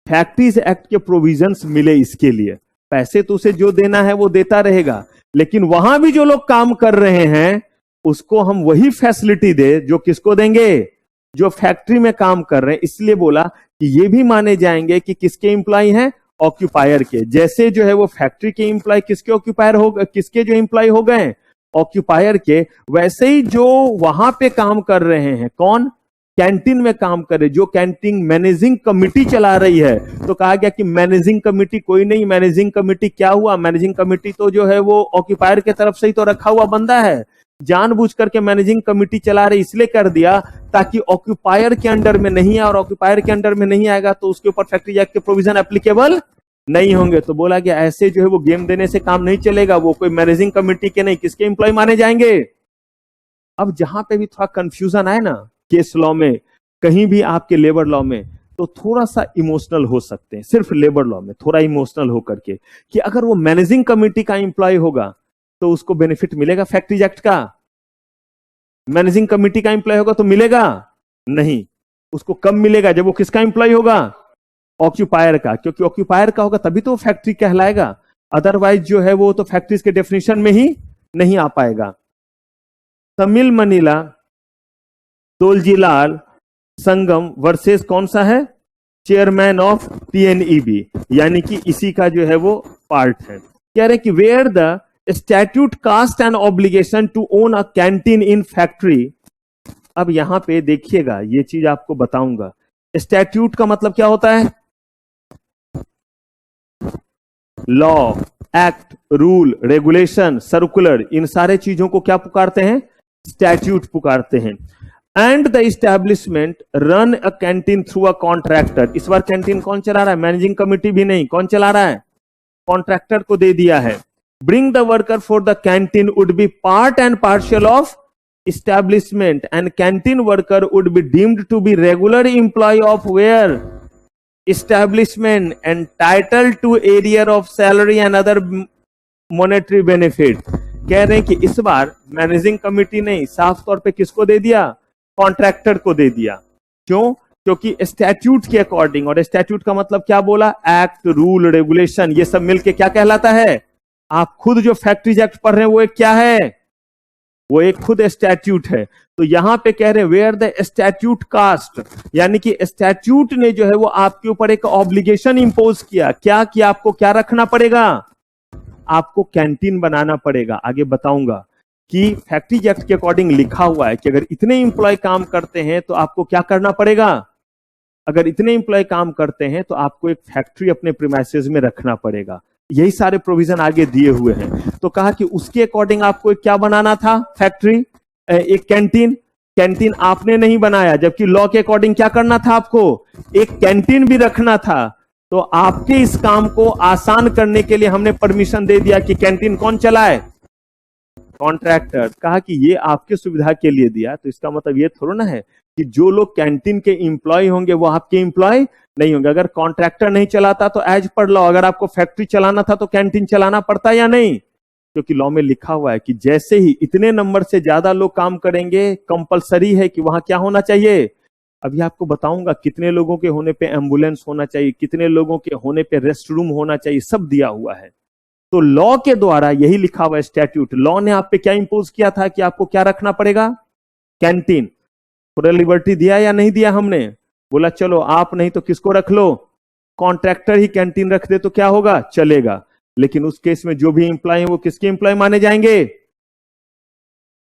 फैक्ट्रीज एक्ट के प्रोविजंस मिले इसके लिए। पैसे तो उसे जो देना है वो देता रहेगा, लेकिन वहां भी जो लोग काम कर रहे हैं उसको हम वही फैसिलिटी दे जो किसको देंगे? जो फैक्ट्री में काम कर रहे हैं। इसलिए बोला कि ये भी माने जाएंगे कि किसके एम्प्लॉय हैं? ऑक्यूपायर के। जैसे जो है वो फैक्ट्री के एम्प्लॉय किसके ऑक्यूपायर हो गए, किसके जो एम्प्लॉय हो गए? ऑक्यूपायर के। वैसे ही जो वहां पे काम कर रहे हैं, कौन? कैंटीन में काम कर रहे, जो कैंटीन मैनेजिंग कमिटी चला रही है। तो कहा गया कि मैनेजिंग कमिटी कोई नहीं, मैनेजिंग कमिटी क्या हुआ? मैनेजिंग कमिटी तो जो है वो ऑक्यूपायर के तरफ से ही तो रखा हुआ बंदा है। जानबूझ करके मैनेजिंग कमिटी चला रही, इसलिए कर दिया ताकि ऑक्यूपायर के अंडर में नहीं है, और ऑक्यूपायर के अंडर में नहीं आएगा तो उसके ऊपर फैक्ट्री एक्ट के प्रोविजन एप्लीकेबल नहीं होंगे। तो बोला गया ऐसे जो है वो गेम देने से काम नहीं चलेगा, वो कोई मैनेजिंग कमिटी के नहीं, किसके एम्प्लॉय माने जाएंगे? अब जहां पे भी थोड़ा कंफ्यूजन आए ना केस लॉ में, कहीं भी आपके लेबर लॉ में, तो थोड़ा सा इमोशनल हो सकते हैं। सिर्फ लेबर लॉ में थोड़ा इमोशनल होकर के कि अगर वो मैनेजिंग कमिटी का एम्प्लॉय होगा तो उसको बेनिफिट मिलेगा फैक्ट्री एक्ट का? मैनेजिंग कमिटी का एम्प्लॉय होगा तो मिलेगा नहीं। उसको कब मिलेगा? जब वो किसका एम्प्लॉय होगा? ऑक्यूपायर का। क्योंकि ऑक्यूपायर का होगा तभी तो वो फैक्ट्री कहलाएगा, अदरवाइज जो है वो तो फैक्ट्रीज के डेफिनेशन में ही नहीं आ पाएगा। तमिल मनीला तोलजीलाल संगम वर्सेस कौन सा है? चेयरमैन ऑफ पीएनईबी, यानी कि इसी का जो है वो पार्ट है। कह रहे कि where the statute cast an obligation to own a canteen in factory. अब यहां पे देखिएगा, ये चीज आपको बताऊंगा। स्टैट्यूट का मतलब क्या होता है? Law, act, rule, regulation, circular, इन सारे चीजों को क्या पुकारते हैं? स्टैट्यूट पुकारते हैं। And the establishment run a canteen through a contractor. इस बार कैंटीन कौन चला रहा है? मैनेजिंग कमिटी भी नहीं, कौन चला रहा है? कॉन्ट्रैक्टर को दे दिया है। Bring the worker for the canteen would be part and parcel of establishment, and canteen worker would be deemed to be regular employee of where? Establishment, entitled to arrear of salary and other monetary benefit। कह रहे हैं कि इस बार managing committee नहीं, साफ तौर पे किसको दे दिया? कॉन्ट्रैक्टर को दे दिया। क्यों? क्योंकि स्टैट्यूट के अकॉर्डिंग, और स्टैट्यूट का मतलब क्या बोला? एक्ट, रूल, रेगुलेशन, ये सब मिलके क्या कहलाता है? आप खुद जो फैक्ट्रीज एक्ट पढ़ रहे हैं वो एक क्या है? वो एक खुद स्टैट्यूट है। तो यहां पे कह रहे हैं वेयर द स्टैट्यूट कास्ट, यानी कि स्टैट्यूट ने जो है वो आपके ऊपर एक ऑब्लिगेशन इंपोज किया। क्या कि आपको क्या रखना पड़ेगा? आपको कैंटीन बनाना पड़ेगा। आगे बताऊंगा कि फैक्ट्री एक्ट के अकॉर्डिंग लिखा हुआ है कि अगर इतने इंप्लॉय काम करते हैं तो आपको क्या करना पड़ेगा? अगर इतने इंप्लॉय काम करते हैं तो आपको एक फैक्ट्री अपने प्रीमाइसेस में रखना पड़ेगा। यही सारे प्रोविजन आगे दिए हुए हैं। तो कहा कि उसके अकॉर्डिंग आपको एक क्या बनाना था? फैक्ट्री, एक कैंटीन। कैंटीन आपने नहीं बनाया, जबकि लॉ के अकॉर्डिंग क्या करना था? आपको एक कैंटीन भी रखना था। तो आपके इस काम को आसान करने के लिए हमने परमिशन दे दिया कि कैंटीन कौन चलाए? कॉन्ट्रैक्टर। कहा कि ये आपके सुविधा के लिए दिया, तो इसका मतलब ये थोड़ा ना है कि जो लोग कैंटीन के एम्प्लॉय होंगे वो आपके एम्प्लॉय नहीं होंगे। अगर कॉन्ट्रैक्टर नहीं चलाता तो एज पर लॉ अगर आपको फैक्ट्री चलाना था तो कैंटीन चलाना पड़ता या नहीं? क्योंकि लॉ में लिखा हुआ है कि जैसे ही इतने नंबर से ज्यादा लोग काम करेंगे, कंपलसरी है कि वहां क्या होना चाहिए। अभी आपको बताऊंगा कितने लोगों के होने पे एम्बुलेंस होना चाहिए, कितने लोगों के होने पे रेस्ट रूम होना चाहिए, सब दिया हुआ है। तो लॉ के द्वारा यही लिखा हुआ है स्टैट्यूट। लॉ ने आप पे क्या इंपोज किया था कि आपको क्या रखना पड़ेगा? कैंटीन। थोड़ा लिबर्टी दिया या नहीं दिया हमने? बोला चलो आप नहीं तो किसको रख लो, कॉन्ट्रैक्टर ही कैंटीन रख दे तो क्या होगा, चलेगा। लेकिन उस केस में जो भी एम्प्लॉय है वो किसके एम्प्लॉय माने जाएंगे?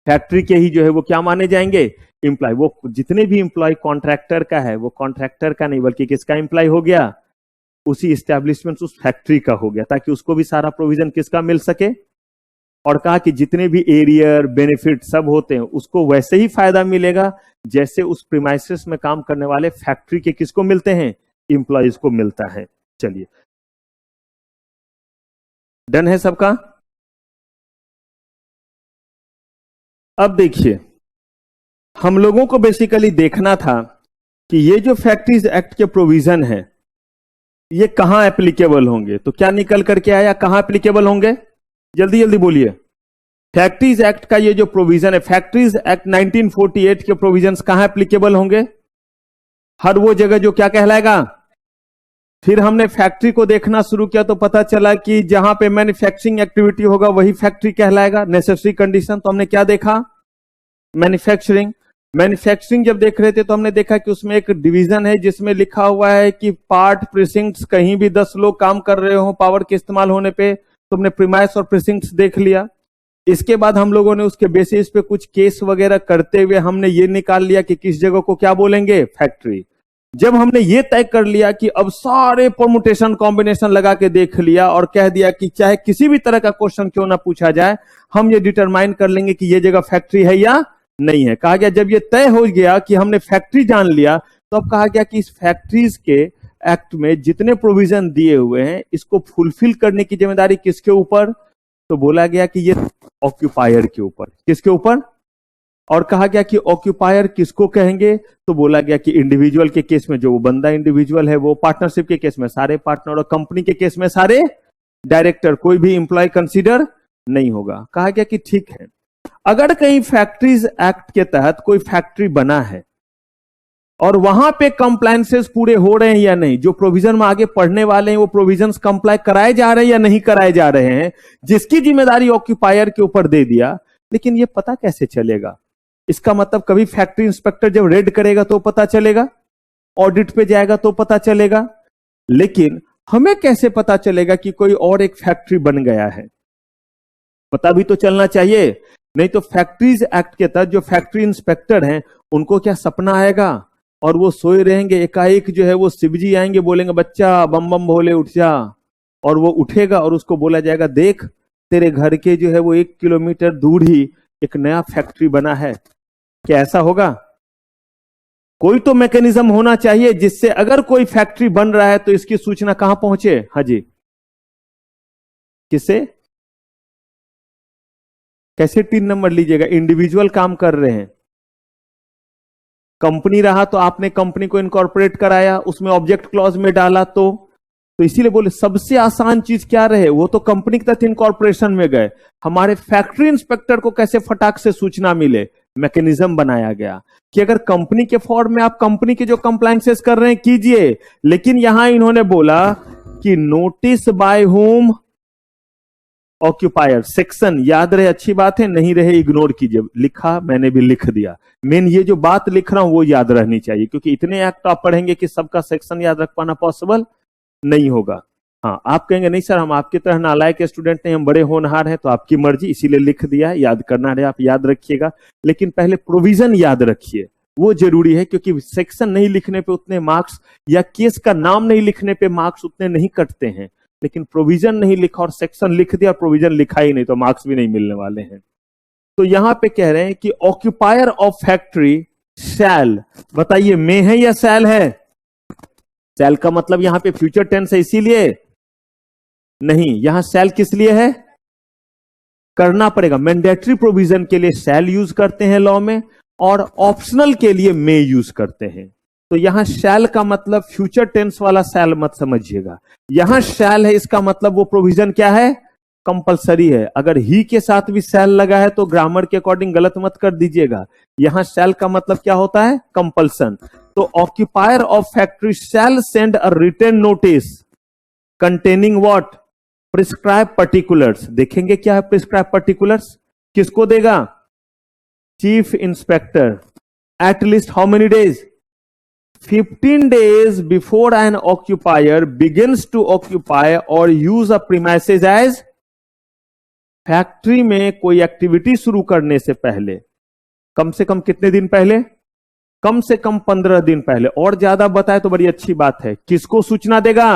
फैक्ट्री के ही जो है वो क्या माने जाएंगे, एम्प्लॉय। वो जितने भी एम्प्लॉय कॉन्ट्रैक्टर का है वो कॉन्ट्रैक्टर का नहीं बल्कि किसका एम्प्लॉय हो गया, उसी एस्टेब्लिशमेंट उस फैक्ट्री का हो गया, ताकि उसको भी सारा प्रोविजन किसका मिल सके। और कहा कि जितने भी एरियर बेनिफिट सब होते हैं उसको वैसे ही फायदा मिलेगा जैसे उस प्रीमाइसेस में काम करने वाले फैक्ट्री के किसको मिलते हैं, एम्प्लॉयज को मिलता है। चलिए डन है सबका। अब देखिए हम लोगों को बेसिकली देखना था कि ये जो फैक्ट्रीज एक्ट के प्रोविजन है ये कहां एप्लीकेबल होंगे। तो क्या निकल करके आया, कहां एप्लीकेबल होंगे, जल्दी जल्दी बोलिए। फैक्ट्रीज एक्ट का ये जो प्रोविजन है, फैक्ट्रीज एक्ट 1948 के प्रोविजंस कहां एप्लीकेबल होंगे, हर वो जगह जो क्या कहलाएगा। फिर हमने फैक्ट्री को देखना शुरू किया तो पता चला कि जहां पे मैन्युफैक्चरिंग एक्टिविटी होगा वही फैक्ट्री कहलाएगा, नेसेसरी कंडीशन। तो हमने क्या देखा, मैन्युफैक्चरिंग। मैन्युफैक्चरिंग जब देख रहे थे तो हमने देखा कि उसमें एक डिवीजन है जिसमें लिखा हुआ है कि पार्ट प्रिसिंक्ट्स, कहीं भी 10 लोग काम कर रहे हो पावर के इस्तेमाल होने पे, तो हमने प्रीमाइस और प्रिसिंक्ट्स देख लिया। इसके बाद हम लोगों ने उसके बेसिस पे कुछ केस वगैरह करते हुए हमने ये निकाल लिया कि किस जगह को क्या बोलेंगे, फैक्ट्री। जब हमने ये तय कर लिया कि अब सारे परमुटेशन कॉम्बिनेशन लगा के देख लिया और कह दिया कि चाहे किसी भी तरह का क्वेश्चन क्यों ना पूछा जाए हम ये डिटरमाइन कर लेंगे कि ये जगह फैक्ट्री है या नहीं है। कहा गया जब ये तय हो गया कि हमने फैक्ट्री जान लिया तो अब कहा गया कि इस फैक्ट्रीज के एक्ट में जितने प्रोविजन दिए हुए हैं इसको फुलफिल करने की जिम्मेदारी किसके ऊपर, तो बोला गया कि ये ऑक्यूपायर के ऊपर। किसके ऊपर, और कहा गया कि ऑक्यूपायर किसको कहेंगे, तो बोला गया कि इंडिविजुअल के केस में जो वो बंदा इंडिविजुअल है वो, पार्टनरशिप के केस में सारे पार्टनर, और कंपनी के केस में सारे डायरेक्टर, कोई भी इंप्लॉय कंसीडर नहीं होगा। कहा गया कि ठीक है, अगर कहीं फैक्ट्रीज एक्ट के तहत कोई फैक्ट्री बना है और वहां पे कंप्लायंसेस पूरे हो रहे हैं या नहीं, जो प्रोविजन में आगे पढ़ने वाले हैं वो प्रोविजंस कंप्लाई कराए जा रहे हैं या नहीं कराए जा रहे हैं, जिसकी जिम्मेदारी ऑक्यूपायर के ऊपर दे दिया। लेकिन ये पता कैसे चलेगा, इसका मतलब कभी फैक्ट्री इंस्पेक्टर जब रेड करेगा तो पता चलेगा, ऑडिट पे जाएगा तो पता चलेगा, लेकिन हमें कैसे पता चलेगा कि कोई और एक फैक्ट्री बन गया है, पता भी तो चलना चाहिए। नहीं तो फैक्ट्रीज एक्ट के तहत जो फैक्ट्री इंस्पेक्टर हैं उनको क्या सपना आएगा और वो सोए रहेंगे, एकाएक जो है वो शिवजी आएंगे बोलेंगे बच्चा बम बम भोले उठ जा, और वो उठेगा और उसको बोला जाएगा देख तेरे घर के जो है वो 1 किलोमीटर दूर ही एक नया फैक्ट्री बना है। क्या ऐसा होगा? कोई तो मैकेनिज्म होना चाहिए जिससे अगर कोई फैक्ट्री बन रहा है तो इसकी सूचना कहां पहुंचे। हाँ जी, किससे, कैसे 3 नंबर लीजिएगा, इंडिविजुअल काम कर रहे हैं, कंपनी रहा तो आपने कंपनी को इनकॉर्पोरेट कराया, उसमें ऑब्जेक्ट क्लॉज में डाला, तो इसीलिए बोले सबसे आसान चीज क्या रहे, वो तो कंपनी के तहत इनकॉर्पोरेशन में गए। हमारे फैक्ट्री इंस्पेक्टर को कैसे फटाक से सूचना मिले, मैकेनिज्म बनाया गया कि अगर कंपनी के फॉर्म में आप कंपनी के जो कंप्लायंसेस कर रहे हैं कीजिए, लेकिन यहां इन्होंने बोला कि notice bye home, occupier, section याद रहे, अच्छी बात है, नहीं रहे इग्नोर कीजिए, लिखा मैंने भी लिख दिया। मेन ये जो बात लिख रहा हूं वो याद रहनी चाहिए, क्योंकि इतने एक्ट आप पढ़ेंगे कि सबका सेक्शन याद रख पाना पॉसिबल नहीं होगा। हाँ, आप कहेंगे नहीं सर हम आपकी तरह नालायक स्टूडेंट नहीं, हम बड़े होनहार हैं, तो आपकी मर्जी, इसीलिए लिख दिया है, याद करना है आप याद रखिएगा, लेकिन पहले प्रोविजन याद रखिए, वो जरूरी है, क्योंकि सेक्शन नहीं लिखने पे उतने मार्क्स या केस का नाम नहीं लिखने पे मार्क्स उतने नहीं कटते हैं, लेकिन प्रोविजन नहीं लिखा और सेक्शन लिख दिया, प्रोविजन लिखा ही नहीं, तो मार्क्स भी नहीं मिलने वाले हैं। तो यहां पे कह रहे हैं कि ऑक्यूपायर ऑफ फैक्ट्री शैल, बताइए में है या शैल है? शैल का मतलब यहां पे फ्यूचर टेंस है, इसीलिए नहीं, यहां शैल किस लिए है, करना पड़ेगा। मैंडेटरी प्रोविजन के लिए शैल यूज करते हैं लॉ में, और ऑप्शनल के लिए मे यूज करते हैं। तो यहां शैल का मतलब फ्यूचर टेंस वाला शैल मत समझिएगा, यहां शैल है इसका मतलब वो प्रोविजन क्या है, कंपलसरी है। अगर ही के साथ भी शैल लगा है तो ग्रामर के अकॉर्डिंग गलत मत कर दीजिएगा, यहां शैल का मतलब क्या होता है, कंपल्सन। तो occupier of factory shall send a written notice containing what, prescribe particulars. देखेंगे क्या है प्रिस्क्राइब पर्टिकुलर्स, किसको देगा, chief inspector. At least how many days? 15 days before an occupier begins to occupy or use a premises as, factory में कोई activity शुरू करने से पहले कम से कम कितने दिन पहले? कम से कम 15 दिन पहले, और ज्यादा बताए तो बड़ी अच्छी बात है। किसको सूचना देगा?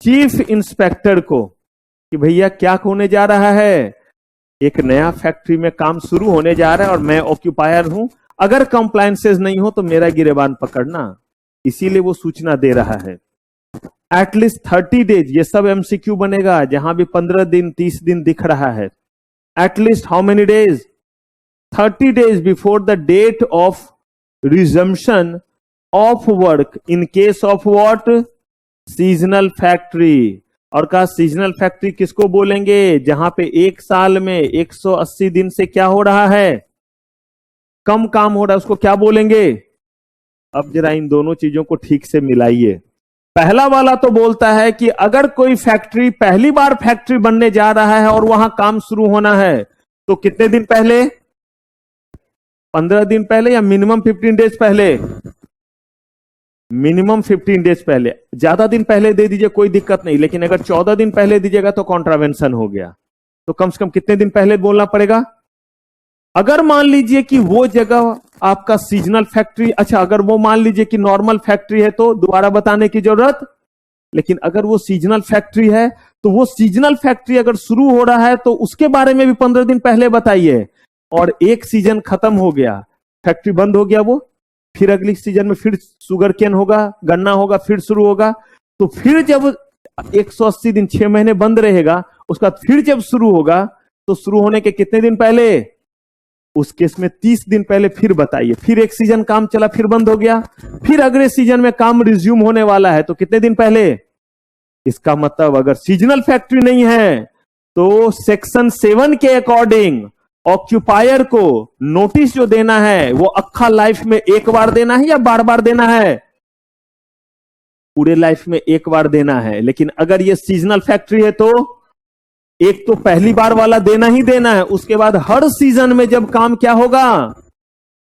चीफ इंस्पेक्टर को, कि भैया क्या होने जा रहा है, एक नया फैक्ट्री में काम शुरू होने जा रहा है और मैं ऑक्यूपायर हूं, अगर कंप्लायंसेस नहीं हो तो मेरा गिरेबान पकड़ना। इसीलिए वो सूचना दे रहा है। एटलीस्ट 30 डेज, ये सब एमसीक्यू बनेगा, जहां भी 15 दिन 30 दिन दिख रहा है। At least how many days? 30 days before the date of resumption of work in case of what? Seasonal factory. और कहा सीजनल फैक्ट्री किसको बोलेंगे? जहां पे एक साल में 180 दिन से क्या हो रहा है, कम काम हो रहा है, उसको क्या बोलेंगे? अब जरा इन दोनों चीजों को ठीक से मिलाइए। पहला वाला तो बोलता है कि अगर कोई फैक्ट्री पहली बार फैक्ट्री बनने जा रहा है और वहां काम शुरू होना है तो कितने दिन पहले? 15 दिन पहले या मिनिमम 15 डेज पहले? मिनिमम 15 डेज पहले। ज्यादा दिन पहले दे दीजिए कोई दिक्कत नहीं, लेकिन अगर 14 दिन पहले दीजिएगा तो कॉन्ट्रावेंशन हो गया। तो कम से कम कितने दिन पहले बोलना पड़ेगा? अगर मान लीजिए कि वो जगह आपका सीजनल फैक्ट्री, अच्छा अगर वो मान लीजिए कि नॉर्मल फैक्ट्री है तो दोबारा बताने की जरूरत, लेकिन अगर वो सीजनल फैक्ट्री है तो वो सीजनल फैक्ट्री अगर शुरू हो रहा है तो उसके बारे में भी 15 दिन पहले बताइए। और एक सीजन खत्म हो गया, फैक्ट्री बंद हो गया, वो फिर अगली सीजन में फिर शुगर केन होगा, गन्ना होगा, फिर शुरू होगा। तो फिर जब 180 दिन 6 महीने बंद रहेगा, उसके बाद फिर जब शुरू होगा तो शुरू होने के कितने दिन पहले? उस केस में 30 दिन पहले फिर बताइए। फिर एक सीजन काम चला, फिर बंद हो गया, फिर अगले सीजन में काम रिज्यूम होने वाला है तो कितने दिन पहले? इसका मतलब अगर सीजनल फैक्ट्री नहीं है तो सेक्शन 7 के अकॉर्डिंग ऑक्यूपायर को नोटिस जो देना है वो अक्खा लाइफ में एक बार देना है या बार बार देना है? पूरे लाइफ में एक बार देना है। लेकिन अगर ये सीजनल फैक्ट्री है तो एक तो पहली बार वाला देना ही देना है, उसके बाद हर सीजन में जब काम क्या होगा?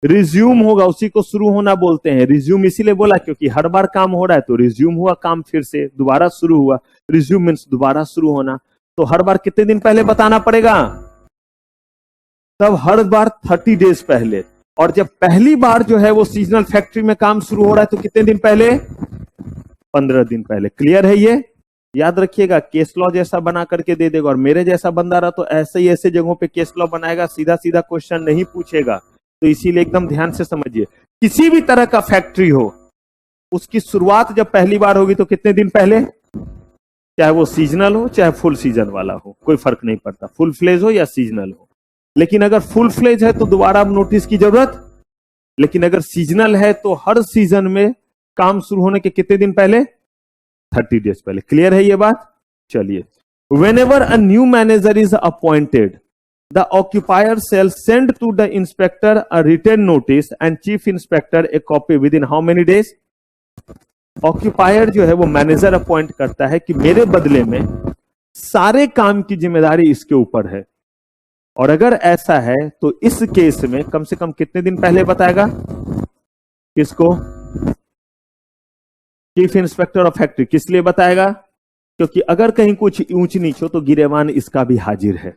रिज्यूम होगा। उसी को शुरू होना बोलते हैं। रिज्यूम इसीलिए बोला क्योंकि हर बार काम हो रहा है तो रिज्यूम हुआ काम, फिर से दोबारा शुरू हुआ। रिज्यूम मीन्स दोबारा शुरू होना। तो हर बार कितने दिन पहले बताना पड़ेगा? तब हर बार 30 डेज पहले। और जब पहली बार जो है वो सीजनल फैक्ट्री में काम शुरू हो रहा है तो कितने दिन पहले? 15 दिन पहले। क्लियर है? ये याद रखिएगा, केस लॉ जैसा बना करके दे देगा। और मेरे जैसा बंदा रहा तो ऐसे ही ऐसे जगहों पे केस लॉ बनाएगा, सीधा सीधा क्वेश्चन नहीं पूछेगा। तो इसीलिए एकदम ध्यान से समझिए, किसी भी तरह का फैक्ट्री हो उसकी शुरुआत जब पहली बार होगी तो कितने दिन पहले? चाहे वो सीजनल हो चाहे फुल सीजन वाला हो, कोई फर्क नहीं पड़ता, फुल फ्लेज हो या सीजनल हो। लेकिन अगर फुल फ्लेज है तो दोबारा अब नोटिस की जरूरत, लेकिन अगर सीजनल है तो हर सीजन में काम शुरू होने के कितने दिन पहले? 30 डेज पहले। क्लियर है ये बात? चलिए, whenever a new manager is appointed, the occupier shall send to the inspector a written notice and chief inspector a copy within how many days? Occupier जो है वो मैनेजर अपॉइंट करता है कि मेरे बदले में सारे काम की जिम्मेदारी इसके ऊपर है। और अगर ऐसा है तो इस केस में कम से कम कितने दिन पहले बताएगा? किसको? Chief inspector of factory. किस लिए बताएगा? क्योंकि अगर कहीं कुछ ऊंच नीच हो तो गिरेबान इसका भी हाजिर है।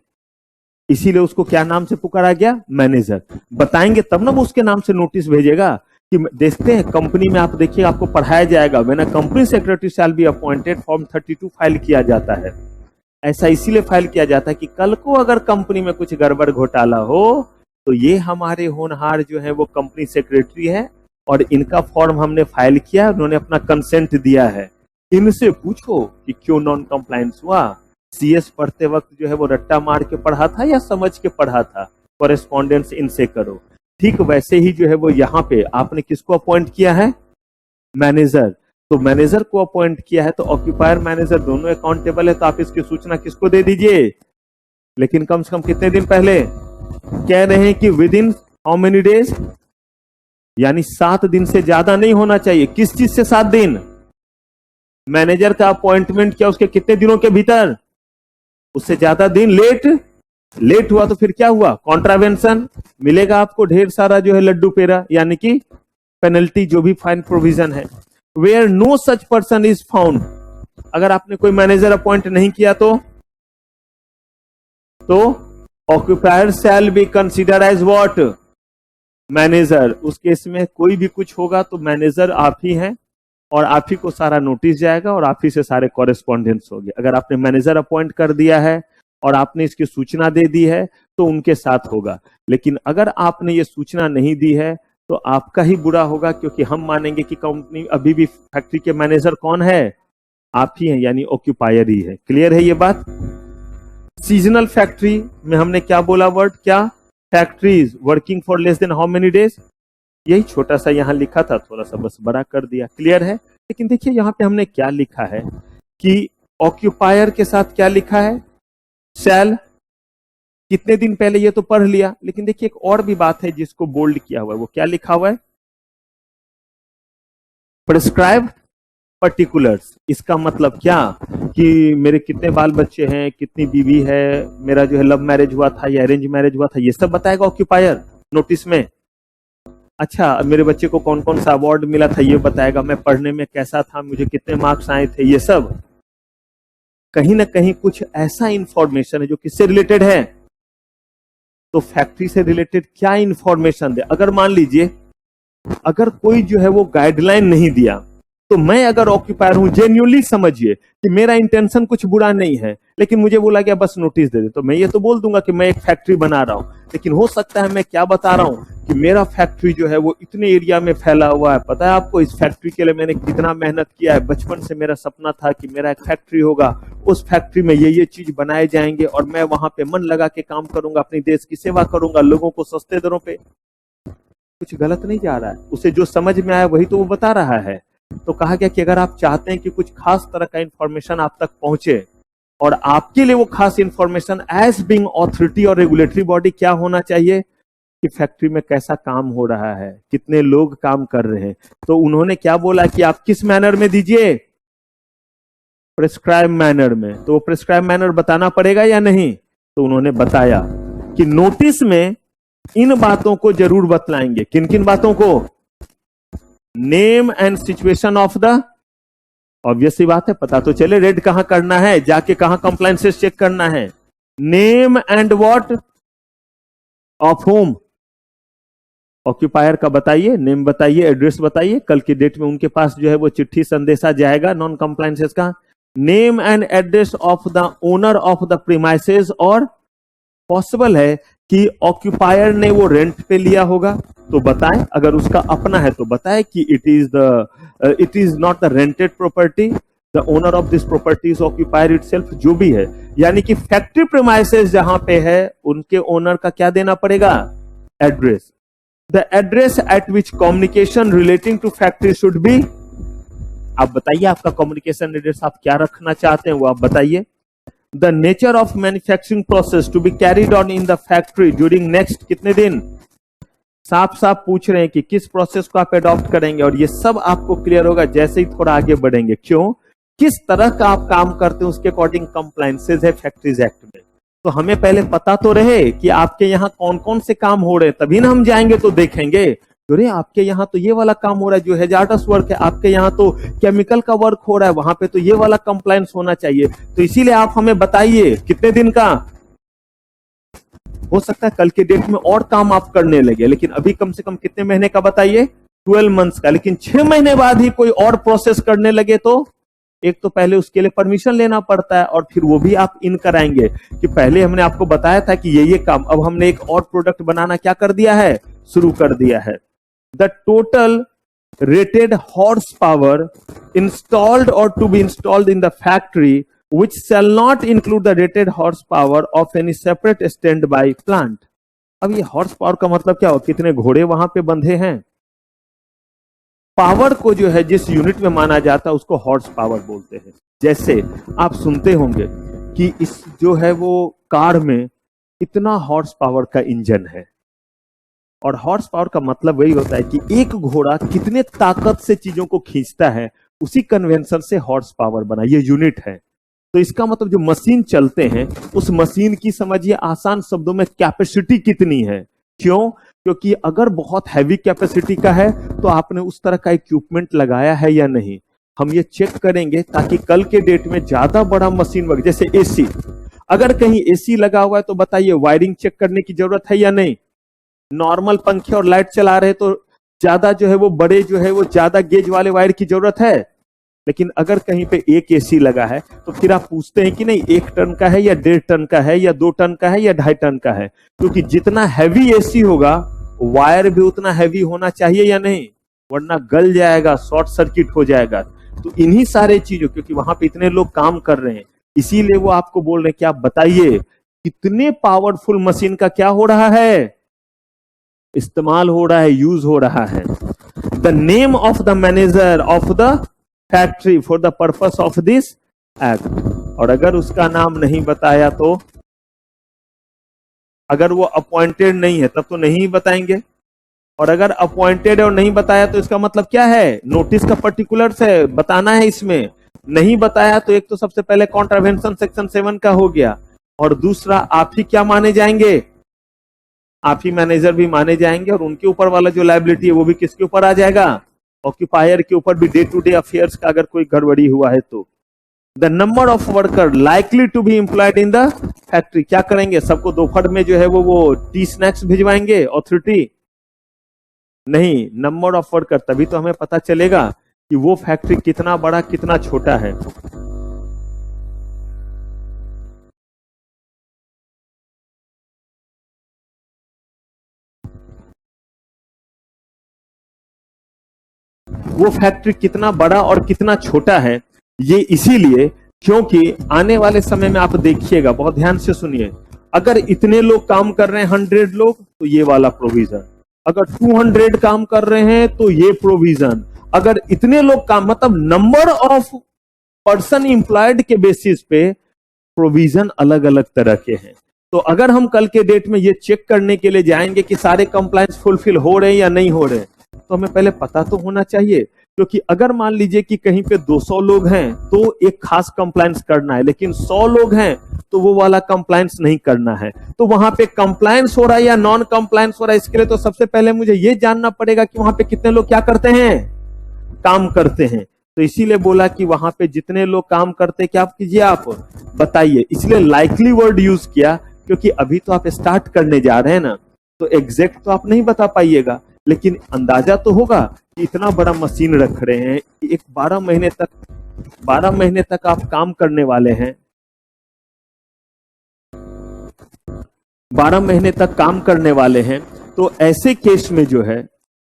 इसीलिए उसको क्या नाम से पुकारा गया? मैनेजर। बताएंगे तब ना वो उसके नाम से नोटिस भेजेगा। कि देखते हैं कंपनी में, आप देखिए आपको पढ़ाया जाएगा, when a company secretary shall be appointed, form 32 file किया जाता है। ऐसा इसीलिए फाइल किया जाता है कि कल को अगर कंपनी में कुछ गड़बड़ घोटाला हो तो ये हमारे होनहार जो है वो कंपनी सेक्रेटरी है और इनका फॉर्म हमने फाइल किया, उन्होंने अपना कंसेंट दिया है, इनसे पूछो कि क्यों नॉन कंप्लायंस हुआ। सीएस पढ़ते वक्त जो है वो रट्टा मार के पढ़ा था या समझ के पढ़ा था? कॉरेस्पॉन्डेंस इनसे करो। ठीक वैसे ही जो है वो यहाँ पे आपने किसको अपॉइंट किया है? मैनेजर। तो मैनेजर को अपॉइंट किया है तो ऑक्यूपायर मैनेजर दोनों अकाउंटेबल है, तो आप इसकी सूचना किसको दे दीजिए? लेकिन कम से कम कितने दिन पहले? कह रहे हैं कि with in how many days, यानी 7 दिन से ज्यादा नहीं होना चाहिए। किस चीज से 7 दिन? मैनेजर का अपॉइंटमेंट किया उसके कितने दिनों के भीतर? उससे ज्यादा दिन लेट लेट हुआ तो फिर क्या हुआ, कॉन्ट्रावेंशन, मिलेगा आपको ढेर सारा जो है लड्डू पेड़ा, यानी कि पेनल्टी, जो भी फाइन प्रोविजन है। Where no such person is found, अगर आपने कोई मैनेजर अपॉइंट नहीं किया तो occupier shall be consider as what, manager. उस केस में कोई भी कुछ होगा तो मैनेजर आप ही हैं और आप ही को सारा नोटिस जाएगा और आप ही से सारे कॉरेस्पॉन्डेंस होगी। अगर आपने मैनेजर अपॉइंट कर दिया है और आपने इसकी सूचना दे दी है तो उनके साथ होगा, लेकिन अगर आपने ये सूचना नहीं दी है तो आपका ही बुरा होगा, क्योंकि हम मानेंगे कि कंपनी अभी भी फैक्ट्री के मैनेजर कौन है, आप ही हैं, यानी ऑक्यूपायर ही है। क्लियर है ये बात। सीजनल फैक्ट्री में हमने क्या बोला वर्ड, क्या, factories working for less than how many days, यही छोटा सा यहां लिखा था, थोड़ा सा बस बड़ा कर दिया। क्लियर है। लेकिन देखिए यहां पे हमने क्या लिखा है कि ऑक्यूपायर के साथ क्या लिखा है, शैल, कितने दिन पहले ये तो पढ़ लिया, लेकिन देखिए एक और भी बात है जिसको बोल्ड किया हुआ है, वो क्या लिखा हुआ है, प्रिस्क्राइब पर्टिकुलर्स। इसका मतलब क्या कि मेरे कितने बाल बच्चे हैं, कितनी बीवी है, मेरा जो है लव मैरिज हुआ था या अरेंज मैरिज हुआ था, ये सब बताएगा ऑक्यूपायर नोटिस में। अच्छा, मेरे बच्चे को कौन कौन सा अवार्ड मिला था ये बताएगा, मैं पढ़ने में कैसा था, मुझे कितने मार्क्स आए थे, ये सब। कहीं ना कहीं कुछ ऐसा इंफॉर्मेशन है जो किससे रिलेटेड है, तो फैक्ट्री से रिलेटेड क्या इंफॉर्मेशन दे। अगर मान लीजिए अगर कोई जो है वो गाइडलाइन नहीं दिया, तो मैं अगर ऑक्यूपायर हूं, जेन्युइनली समझिए कि मेरा इंटेंशन कुछ बुरा नहीं है, लेकिन मुझे बोला गया बस नोटिस दे दे, तो मैं ये तो बोल दूंगा कि मैं एक फैक्ट्री बना रहा हूं, लेकिन हो सकता है मैं क्या बता रहा हूं कि मेरा फैक्ट्री जो है वो इतने एरिया में फैला हुआ है। पता है आपको इस फैक्ट्री के लिए मैंने कितना मेहनत किया है, बचपन से मेरा सपना था कि मेरा एक फैक्ट्री होगा, उस फैक्ट्री में ये चीज बनाए जाएंगे और मैं वहां पे मन लगा के काम करूंगा, अपने देश की सेवा करूंगा, लोगों को सस्ते दरों पे। कुछ गलत नहीं जा रहा है, उसे जो समझ में आया वही तो वो बता रहा है। तो कहा गया कि अगर आप चाहते हैं कि कुछ खास तरह का इंफॉर्मेशन आप तक पहुंचे, और आपके लिए वो खास इंफॉर्मेशन एज बीइंग ऑथोरिटी और रेगुलेटरी बॉडी क्या होना चाहिए कि फैक्ट्री में कैसा काम हो रहा है, कितने लोग काम कर रहे हैं, तो उन्होंने क्या बोला कि आप किस मैनर में दीजिए, प्रिस्क्राइब मैनर में। तो वो प्रिस्क्राइब मैनर बताना पड़ेगा या नहीं, तो उन्होंने बताया कि नोटिस में इन बातों को जरूर बतलाएंगे। किन किन बातों को, name and situation of the, obvious सी बात है, पता तो चले रेड कहां करना है, जाके कहां कंप्लायंसेस चेक करना है, name and what of home, occupier का बताइए, नेम बताइए, एड्रेस बताइए, कल की डेट में उनके पास जो है वो चिट्ठी संदेशा जाएगा नॉन कंप्लायंसेस का, name and address of the owner of the premises, और पॉसिबल है कि ऑक्यूपायर ने वो रेंट पे लिया होगा तो बताएं, अगर उसका अपना है तो बताएं कि it is not the rented property, the owner of this property is occupier itself, जो भी है। यानी कि फैक्ट्री प्रीमाइसेस जहां पे है उनके ओनर का क्या देना पड़ेगा, address. The address at which communication relating to factory should be, आप बताइए आपका कम्युनिकेशन एड्रेस आप क्या रखना चाहते हैं वो आप बताइए। The nature of manufacturing process to be carried on in the factory during next कितने दिन, साफ साफ पूछ रहे हैं कि किस प्रोसेस को आप एडॉप्ट करेंगे, और ये सब आपको क्लियर होगा जैसे ही थोड़ा आगे बढ़ेंगे। क्यों, किस तरह का आप काम करते हैं उसके अकॉर्डिंग कंप्लायंसेस है फैक्ट्रीज एक्ट में। तो हमें पहले पता तो रहे कि आपके यहाँ कौन कौन से काम हो रहे हैं, तभी ना हम जाएंगे तो देखेंगे, अरे आपके यहाँ तो ये वाला काम हो रहा है जो हैजार्डस वर्क है, आपके यहाँ तो केमिकल का वर्क हो रहा है, वहां पे तो ये वाला कंप्लायंस होना चाहिए। तो इसीलिए आप हमें बताइए कितने दिन का, हो सकता है कल के डेट में और काम आप करने लगे, लेकिन अभी कम से कम कितने महीने का बताइए, 12 मंथ्स का। लेकिन 6 महीने बाद ही कोई और प्रोसेस करने लगे तो एक तो पहले उसके लिए परमिशन लेना पड़ता है, और फिर वो भी आप इन कराएंगे कि पहले हमने आपको बताया था कि ये काम, अब हमने एक और प्रोडक्ट बनाना क्या कर दिया है, शुरू कर दिया है। The total rated horsepower installed or to be installed in the factory which shall not include the rated horsepower of any separate standby plant। अब ये हॉर्स पावर का मतलब क्या हो, कितने घोड़े वहां पे बंधे हैं। पावर को जो है जिस यूनिट में माना जाता है उसको हॉर्स पावर बोलते हैं। जैसे आप सुनते होंगे कि इस जो है वो कार में इतना हॉर्स पावर का इंजन है, और हॉर्स पावर का मतलब वही होता है कि एक घोड़ा कितने ताकत से चीजों को खींचता है, उसी कन्वेंशन से हॉर्स पावर बना, ये यूनिट है। तो इसका मतलब जो मशीन चलते हैं उस मशीन की समझिए आसान शब्दों में कैपेसिटी कितनी है। क्यों? क्योंकि अगर बहुत हैवी कैपेसिटी का है तो आपने उस तरह का इक्विपमेंट लगाया है या नहीं, हम ये चेक करेंगे ताकि कल के डेट में ज्यादा बड़ा मशीन वर्क, जैसे एसी, अगर कहीं एसी लगा हुआ है तो बताइए वायरिंग चेक करने की जरूरत है या नहीं? नॉर्मल पंखे और लाइट चला रहे तो ज्यादा जो है वो बड़े जो है वो ज्यादा गेज वाले वायर की जरूरत है। लेकिन अगर कहीं पे एक एसी लगा है तो फिर आप पूछते हैं कि नहीं 1 टन का है या 1.5 टन का है या 2 टन का है या 2.5 टन का है, क्योंकि जितना हैवी एसी होगा वायर भी उतना हैवी होना चाहिए या नहीं, वरना गल जाएगा, शॉर्ट सर्किट हो जाएगा। तो इन्हीं सारे चीजों, क्योंकि वहां पे इतने लोग काम कर रहे हैं इसीलिए वो आपको बोल रहे हैं कि आप बताइए कितने पावरफुल मशीन का क्या हो रहा है, इस्तेमाल हो रहा है, यूज हो रहा है। The name of the manager of the factory for the purpose of this act, और अगर उसका नाम नहीं बताया तो, अगर वो अपॉइंटेड नहीं है तब तो नहीं बताएंगे, और अगर अपॉइंटेड है और नहीं बताया तो इसका मतलब क्या है, नोटिस का पर्टिकुलर्स है, बताना है। इसमें नहीं बताया तो एक तो सबसे पहले कॉन्ट्रावेंशन सेक्शन 7 का हो गया, और दूसरा आप ही क्या माने जाएंगे, आप ही मैनेजर भी माने जाएंगे, और उनके ऊपर वाला जो लायबिलिटी है वो भी किसके ऊपर आ जाएगा, ऑक्यूपायर के ऊपर भी, डे टू डे अफेयर्स का अगर कोई गड़बड़ी हुआ है तो। The number of worker likely to be employed in the factory, क्या करेंगे, सबको दोपहर में जो है वो टी स्नैक्स भिजवाएंगे ऑथोरिटी? नहीं, नंबर ऑफ वर्कर, तभी तो हमें पता चलेगा कि वो फैक्ट्री कितना बड़ा कितना छोटा है। वो फैक्ट्री कितना बड़ा और कितना छोटा है, ये इसीलिए क्योंकि आने वाले समय में आप देखिएगा, बहुत ध्यान से सुनिए, अगर इतने लोग काम कर रहे हैं 100 लोग तो ये वाला प्रोविजन, अगर 200 काम कर रहे हैं तो ये प्रोविजन, अगर इतने लोग काम, मतलब नंबर ऑफ पर्सन एम्प्लॉयड के बेसिस पे प्रोविजन अलग अलग तरह के हैं। तो अगर हम कल के डेट में ये चेक करने के लिए जाएंगे कि सारे कंप्लायंस फुलफिल हो रहे हैं या नहीं हो रहे, तो हमें पहले पता तो होना चाहिए। क्योंकि अगर मान लीजिए कि कहीं पे 200 लोग हैं तो एक खास कंप्लायंस करना है, लेकिन 100 लोग हैं तो वो वाला कंप्लायंस नहीं करना है, तो वहां पे कंप्लायंस हो रहा है या नॉन कंप्लायंस हो रहा है, इसके लिए तो सबसे पहले मुझे ये जानना पड़ेगा कि वहां पे कितने लोग क्या करते हैं, काम करते हैं। तो इसीलिए बोला कि वहां पे जितने लोग काम करते हैं क्या आप कीजिए, आप बताइए। इसलिए लाइकली वर्ड यूज किया क्योंकि अभी तो आप स्टार्ट करने जा रहे हैं ना, तो एग्जैक्ट तो आप नहीं बता पाइएगा, लेकिन अंदाजा तो होगा कि इतना बड़ा मशीन रख रहे हैं कि एक 12 महीने तक आप काम करने वाले हैं, 12 महीने तक काम करने वाले हैं। तो ऐसे केस में जो है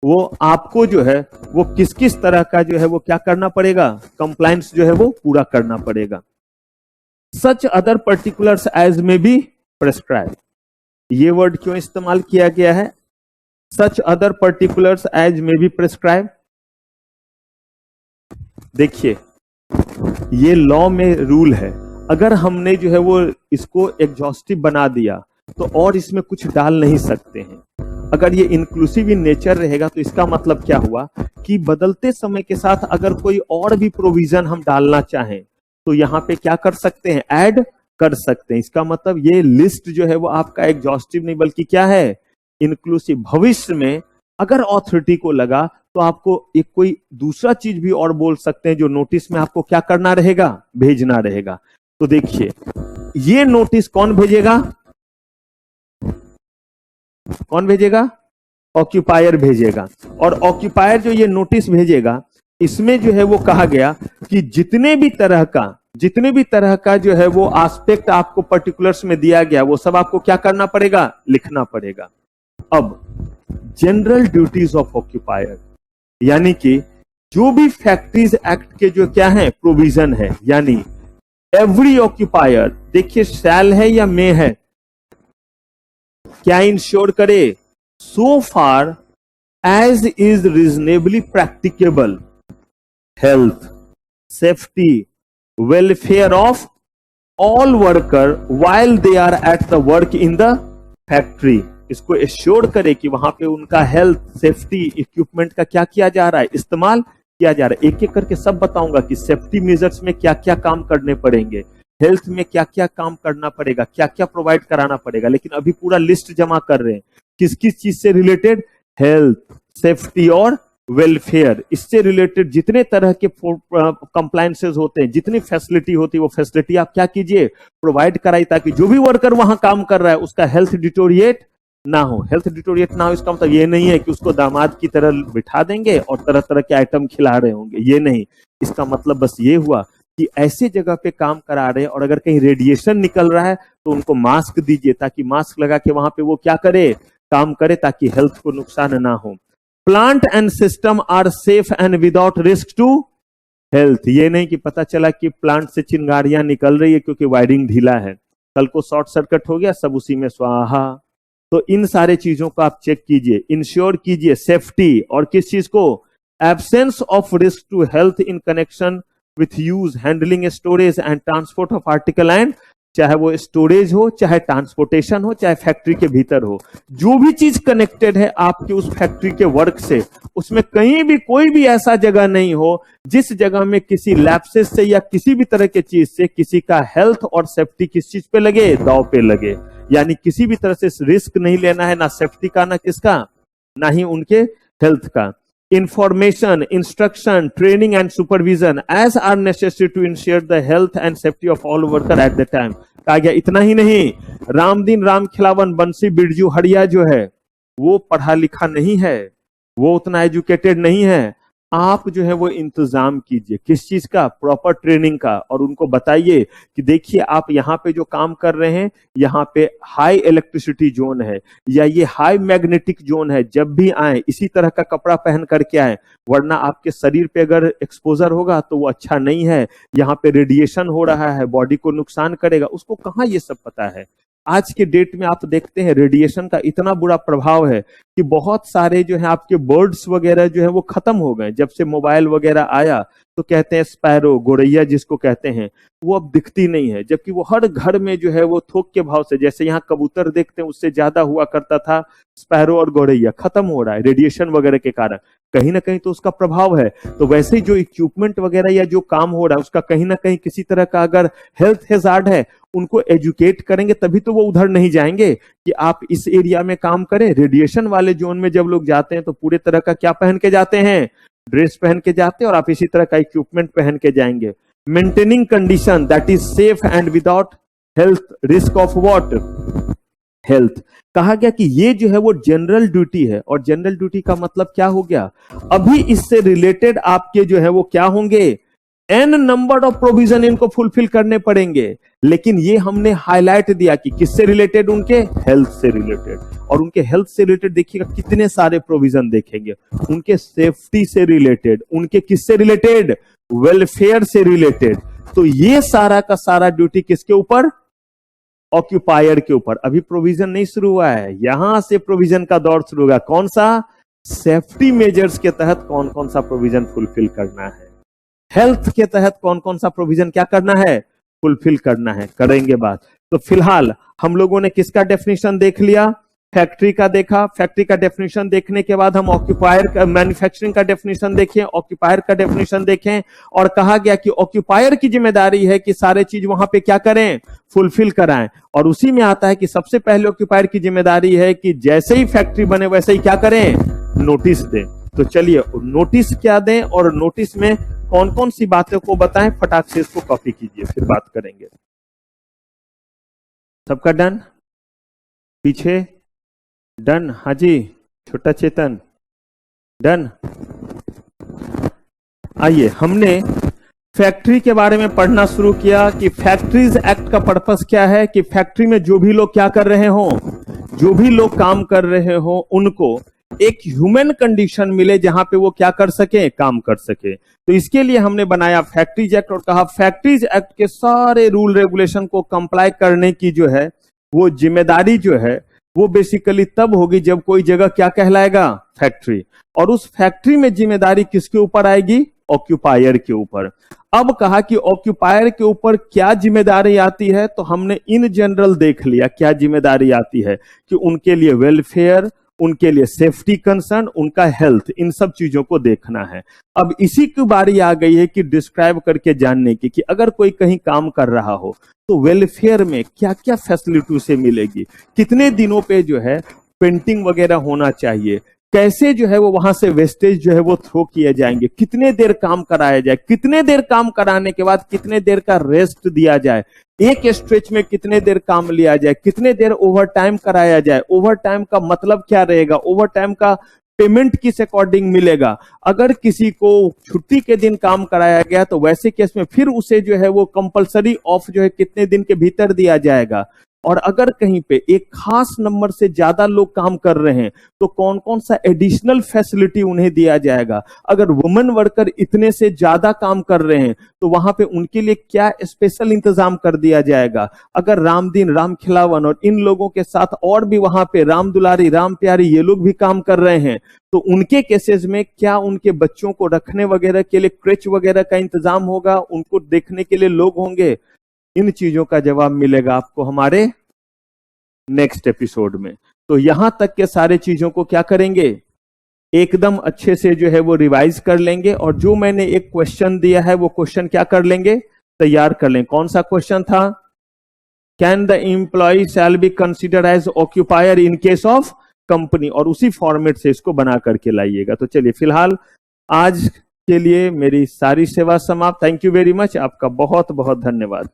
वो आपको जो है वो किस किस तरह का जो है वो क्या करना पड़ेगा, कंप्लायंस जो है वो पूरा करना पड़ेगा। सच अदर पर्टिकुलर्स एज में बी प्रेस्क्राइब, ये वर्ड क्यों इस्तेमाल किया गया है, सच अदर पर्टिकुलर्स एज में बी प्रेस्क्राइब? देखिए ये लॉ में रूल है, अगर हमने जो है वो इसको एग्जॉस्टिव बना दिया तो और इसमें कुछ डाल नहीं सकते हैं। अगर ये इंक्लूसिव इन नेचर रहेगा तो इसका मतलब क्या हुआ कि बदलते समय के साथ अगर कोई और भी प्रोविजन हम डालना चाहें तो यहां पे क्या कर सकते हैं, ऐड कर सकते हैं। इसका मतलब ये लिस्ट जो है वो आपका एग्जॉस्टिव नहीं बल्कि क्या है, इंक्लूसिव। भविष्य में अगर ऑथोरिटी को लगा तो आपको एक कोई दूसरा चीज भी और बोल सकते हैं जो नोटिस में आपको क्या करना रहेगा, भेजना रहेगा। तो देखिए ये नोटिस कौन भेजेगा, कौन भेजेगा, ऑक्यूपायर भेजेगा। और ऑक्यूपायर जो ये नोटिस भेजेगा इसमें जो है वो कहा गया कि जितने भी तरह का जो है वो एस्पेक्ट आपको पर्टिकुलर्स में दिया गया वो सब आपको क्या करना पड़ेगा, लिखना पड़ेगा। अब जनरल ड्यूटीज ऑफ ऑक्यूपायर, यानी कि जो भी फैक्ट्रीज एक्ट के जो क्या है प्रोविजन है, यानी एवरी ऑक्यूपायर, देखिए शैल है या मे है, क्या इंश्योर करे, so far as is reasonably practicable health, safety, welfare of all worker while they are at the work in the factory. इसको एश्योर करे कि वहां पे उनका हेल्थ, सेफ्टी, इक्विपमेंट का क्या किया जा रहा है, इस्तेमाल किया जा रहा है। एक एक करके सब बताऊंगा कि सेफ्टी मेजर्स में क्या क्या काम करने पड़ेंगे, हेल्थ में क्या क्या काम करना पड़ेगा, क्या क्या प्रोवाइड कराना पड़ेगा, लेकिन अभी पूरा लिस्ट जमा कर रहे हैं किस किस चीज से रिलेटेड, हेल्थ, सेफ्टी और वेलफेयर, इससे रिलेटेड जितने तरह के कंप्लायंसेस होते हैं, जितनी फैसिलिटी होती है, वो फैसिलिटी आप क्या कीजिए, प्रोवाइड कराइए, ताकि जो भी वर्कर वहां काम कर रहा है उसका हेल्थ डिटोरिएट ना हो। हेल्थ डिटोरिएट ना हो इसका मतलब ये नहीं है कि उसको दामाद की तरह बिठा देंगे और तरह तरह के आइटम खिला रहे होंगे, ये नहीं। इसका मतलब बस ये हुआ कि ऐसे जगह पे काम करा रहे हैं और अगर कहीं रेडिएशन निकल रहा है तो उनको मास्क दीजिए, ताकि मास्क लगा के वहां पे वो क्या करे, काम करे, ताकि हेल्थ को नुकसान ना हो। Plant and system are safe and without risk to health. ये नहीं कि पता चला कि प्लांट से चिंगारियां निकल रही है क्योंकि वायरिंग ढीला है, कल को शॉर्ट सर्किट हो गया, सब उसी में स्वाहा। तो इन सारे चीजों को आप चेक कीजिए, इंश्योर कीजिए सेफ्टी और किस चीज को, absence of risk to health in connection with use, handling, storage and transport of article and, चाहे वो स्टोरेज हो, चाहे ट्रांसपोर्टेशन हो, चाहे फैक्ट्री के भीतर हो, जो भी चीज कनेक्टेड है आपके उस फैक्ट्री के वर्क से, उसमें कहीं भी कोई भी ऐसा जगह नहीं हो जिस जगह में किसी लैप्सेस से या किसी भी तरह के चीज से किसी का हेल्थ और सेफ्टी किस चीज पे लगे, दांव पे लगे। यानी किसी भी तरह से रिस्क नहीं लेना है, ना सेफ्टी का, ना किसका, ना ही उनके हेल्थ का। Information, instruction, training and supervision as are necessary to ensure the health and safety of all worker at the time. कहा गया इतना ही नहीं, रामदीन राम खिलावन बंसी बिरजू हरिया जो है वो पढ़ा लिखा नहीं है, वो उतना एजुकेटेड नहीं है। आप जो है वो इंतजाम कीजिए किस चीज का, प्रॉपर ट्रेनिंग का, और उनको बताइए कि देखिए आप यहाँ पे जो काम कर रहे हैं यहाँ पे हाई इलेक्ट्रिसिटी जोन है या ये हाई मैग्नेटिक जोन है, जब भी आए इसी तरह का कपड़ा पहन करके आए, वरना आपके शरीर पे अगर एक्सपोजर होगा तो वो अच्छा नहीं है। यहाँ पे रेडिएशन हो रहा है, बॉडी को नुकसान करेगा, उसको कहाँ ये सब पता है। आज के डेट में आप देखते हैं रेडिएशन का इतना बुरा प्रभाव है कि बहुत सारे जो है आपके बर्ड्स वगैरह जो है वो खत्म हो गए। जब से मोबाइल वगैरह आया तो कहते हैं स्पैरो, गोरैया जिसको कहते हैं, वो अब दिखती नहीं है, जबकि वो हर घर में जो है वो थोक के भाव से, जैसे यहाँ कबूतर देखते हैं उससे ज्यादा हुआ करता था, स्पैरो और गोरैया खत्म हो रहा है रेडिएशन वगैरह के कारण। कहीं ना कहीं तो उसका प्रभाव है। तो वैसे ही जो इक्विपमेंट वगैरह या जो काम हो रहा है उसका कहीं ना कहीं किसी तरह का अगर हेल्थ हैजार्ड है, उनको एजुकेट करेंगे तभी तो वो उधर नहीं जाएंगे कि आप इस एरिया में काम करें। रेडिएशन वाले जोन में जब लोग जाते हैं तो पूरे तरह का क्या पहन के जाते हैं, ड्रेस पहन के जाते हैं, और आप इसी तरह का इक्विपमेंट पहन के जाएंगे। Maintaining condition that is safe and without health risk of what, health. कहा गया कि ये जो है वो जनरल ड्यूटी है, और जनरल ड्यूटी का मतलब क्या हो गया, अभी इससे रिलेटेड आपके जो है वो क्या होंगे, एन नंबर ऑफ प्रोविजन इनको फुलफिल करने पड़ेंगे। लेकिन ये हमने हाईलाइट दिया कि किससे रिलेटेड, उनके हेल्थ से रिलेटेड। और उनके हेल्थ से रिलेटेड देखिएगा कितने सारे प्रोविजन देखेंगे, उनके सेफ्टी से रिलेटेड, उनके किससे रिलेटेड, वेलफेयर से रिलेटेड। तो ये सारा का सारा ड्यूटी किसके ऊपर, ऑक्यूपायर के ऊपर। अभी प्रोविजन नहीं शुरू हुआ है, यहां से प्रोविजन का दौर शुरू होगा। कौन सा, सेफ्टी मेजर्स के तहत कौन कौन सा प्रोविजन फुलफिल करना है, हेल्थ के तहत कौन कौन सा प्रोविजन क्या करना है, फुलफिल करना है, करेंगे बात। तो फिलहाल हम लोगों ने किसका डेफिनेशन देख लिया, फैक्ट्री का देखा। फैक्ट्री का डेफिनेशन देखने के बाद हम ऑक्यूपायर का, मैन्युफैक्चरिंग का डेफिनेशन देखें, ऑक्यूपायर का डेफिनेशन देखें, और कहा गया कि ऑक्यूपायर की जिम्मेदारी है कि सारे चीज वहां पे क्या करें, फुलफिल कराएं। और उसी में आता है कि सबसे पहले ऑक्यूपायर की जिम्मेदारी है कि जैसे ही फैक्ट्री बने वैसे ही क्या करें, नोटिस दें। तो चलिए नोटिस क्या दें और नोटिस में कौन कौन सी बातों को बताएं, फटाक से इसको कॉपी कीजिए, फिर बात करेंगे। सबका डन, पीछे डन, हाँ जी, छोटा चेतन डन। आइए, हमने फैक्ट्री के बारे में पढ़ना शुरू किया कि फैक्ट्रीज एक्ट का पर्पस क्या है, कि फैक्ट्री में जो भी लोग क्या कर रहे हो, जो भी लोग काम कर रहे हो, उनको एक ह्यूमन कंडीशन मिले जहां पे वो क्या कर सके, काम कर सके। तो इसके लिए हमने बनाया फैक्ट्रीज एक्ट और कहा फैक्ट्रीज एक्ट के सारे रूल रेगुलेशन को कंप्लाई करने की जो है वो जिम्मेदारी जो है वो बेसिकली तब होगी जब कोई जगह क्या कहलाएगा, फैक्ट्री। और उस फैक्ट्री में जिम्मेदारी किसके ऊपर आएगी, ऑक्यूपायर के ऊपर। अब कहा कि ऑक्यूपायर के ऊपर क्या जिम्मेदारी आती है, तो हमने इन जनरल देख लिया क्या जिम्मेदारी आती है, कि उनके लिए वेलफेयर, उनके लिए सेफ्टी कंसर्न, उनका हेल्थ, इन सब चीजों को देखना है। अब इसी की बारी आ गई है कि डिस्क्राइब करके जानने की कि अगर कोई कहीं काम कर रहा हो तो वेलफेयर में क्या क्या फैसिलिटी उसे मिलेगी, कितने दिनों पे जो है पेंटिंग वगैरह होना चाहिए, कैसे जो है वो वहां से वेस्टेज जो है वो थ्रो किए जाएंगे, कितने देर काम कराया जाए, कितने देर काम कराने के बाद कितने देर का रेस्ट दिया जाए, एक स्ट्रेच में कितने देर काम लिया जाए, कितने देर ओवर टाइम कराया जाए, ओवर टाइम का मतलब क्या रहेगा, ओवर टाइम का पेमेंट किस अकॉर्डिंग मिलेगा, अगर किसी को छुट्टी के दिन काम कराया गया तो वैसे केस में फिर उसे जो है वो कंपलसरी ऑफ जो है कितने दिन के भीतर दिया जाएगा, और अगर कहीं पे एक खास नंबर से ज्यादा लोग काम कर रहे हैं तो कौन कौन सा एडिशनल फैसिलिटी उन्हें दिया जाएगा, अगर वुमेन वर्कर इतने से ज्यादा काम कर रहे हैं तो वहां पे उनके लिए क्या स्पेशल इंतजाम कर दिया जाएगा, अगर राम दिन, राम खिलावन और इन लोगों के साथ और भी वहां पे राम दुलारी, राम प्यारी ये लोग भी काम कर रहे हैं तो उनके केसेस में क्या उनके बच्चों को रखने वगैरह के लिए क्रेच वगैरह का इंतजाम होगा, उनको देखने के लिए लोग होंगे। इन चीजों का जवाब मिलेगा आपको हमारे नेक्स्ट एपिसोड में। तो यहां तक के सारे चीजों को क्या करेंगे, एकदम अच्छे से जो है वो रिवाइज कर लेंगे, और जो मैंने एक क्वेश्चन दिया है वो क्वेश्चन क्या कर लेंगे, तैयार कर लेंगे। कौन सा क्वेश्चन था, can the employ shall be considered as occupier in case of company, और उसी फॉर्मेट से इसको बना करके लाइएगा। तो चलिए फिलहाल आज के लिए मेरी सारी सेवा समाप्त। थैंक यू वेरी मच, आपका बहुत बहुत धन्यवाद।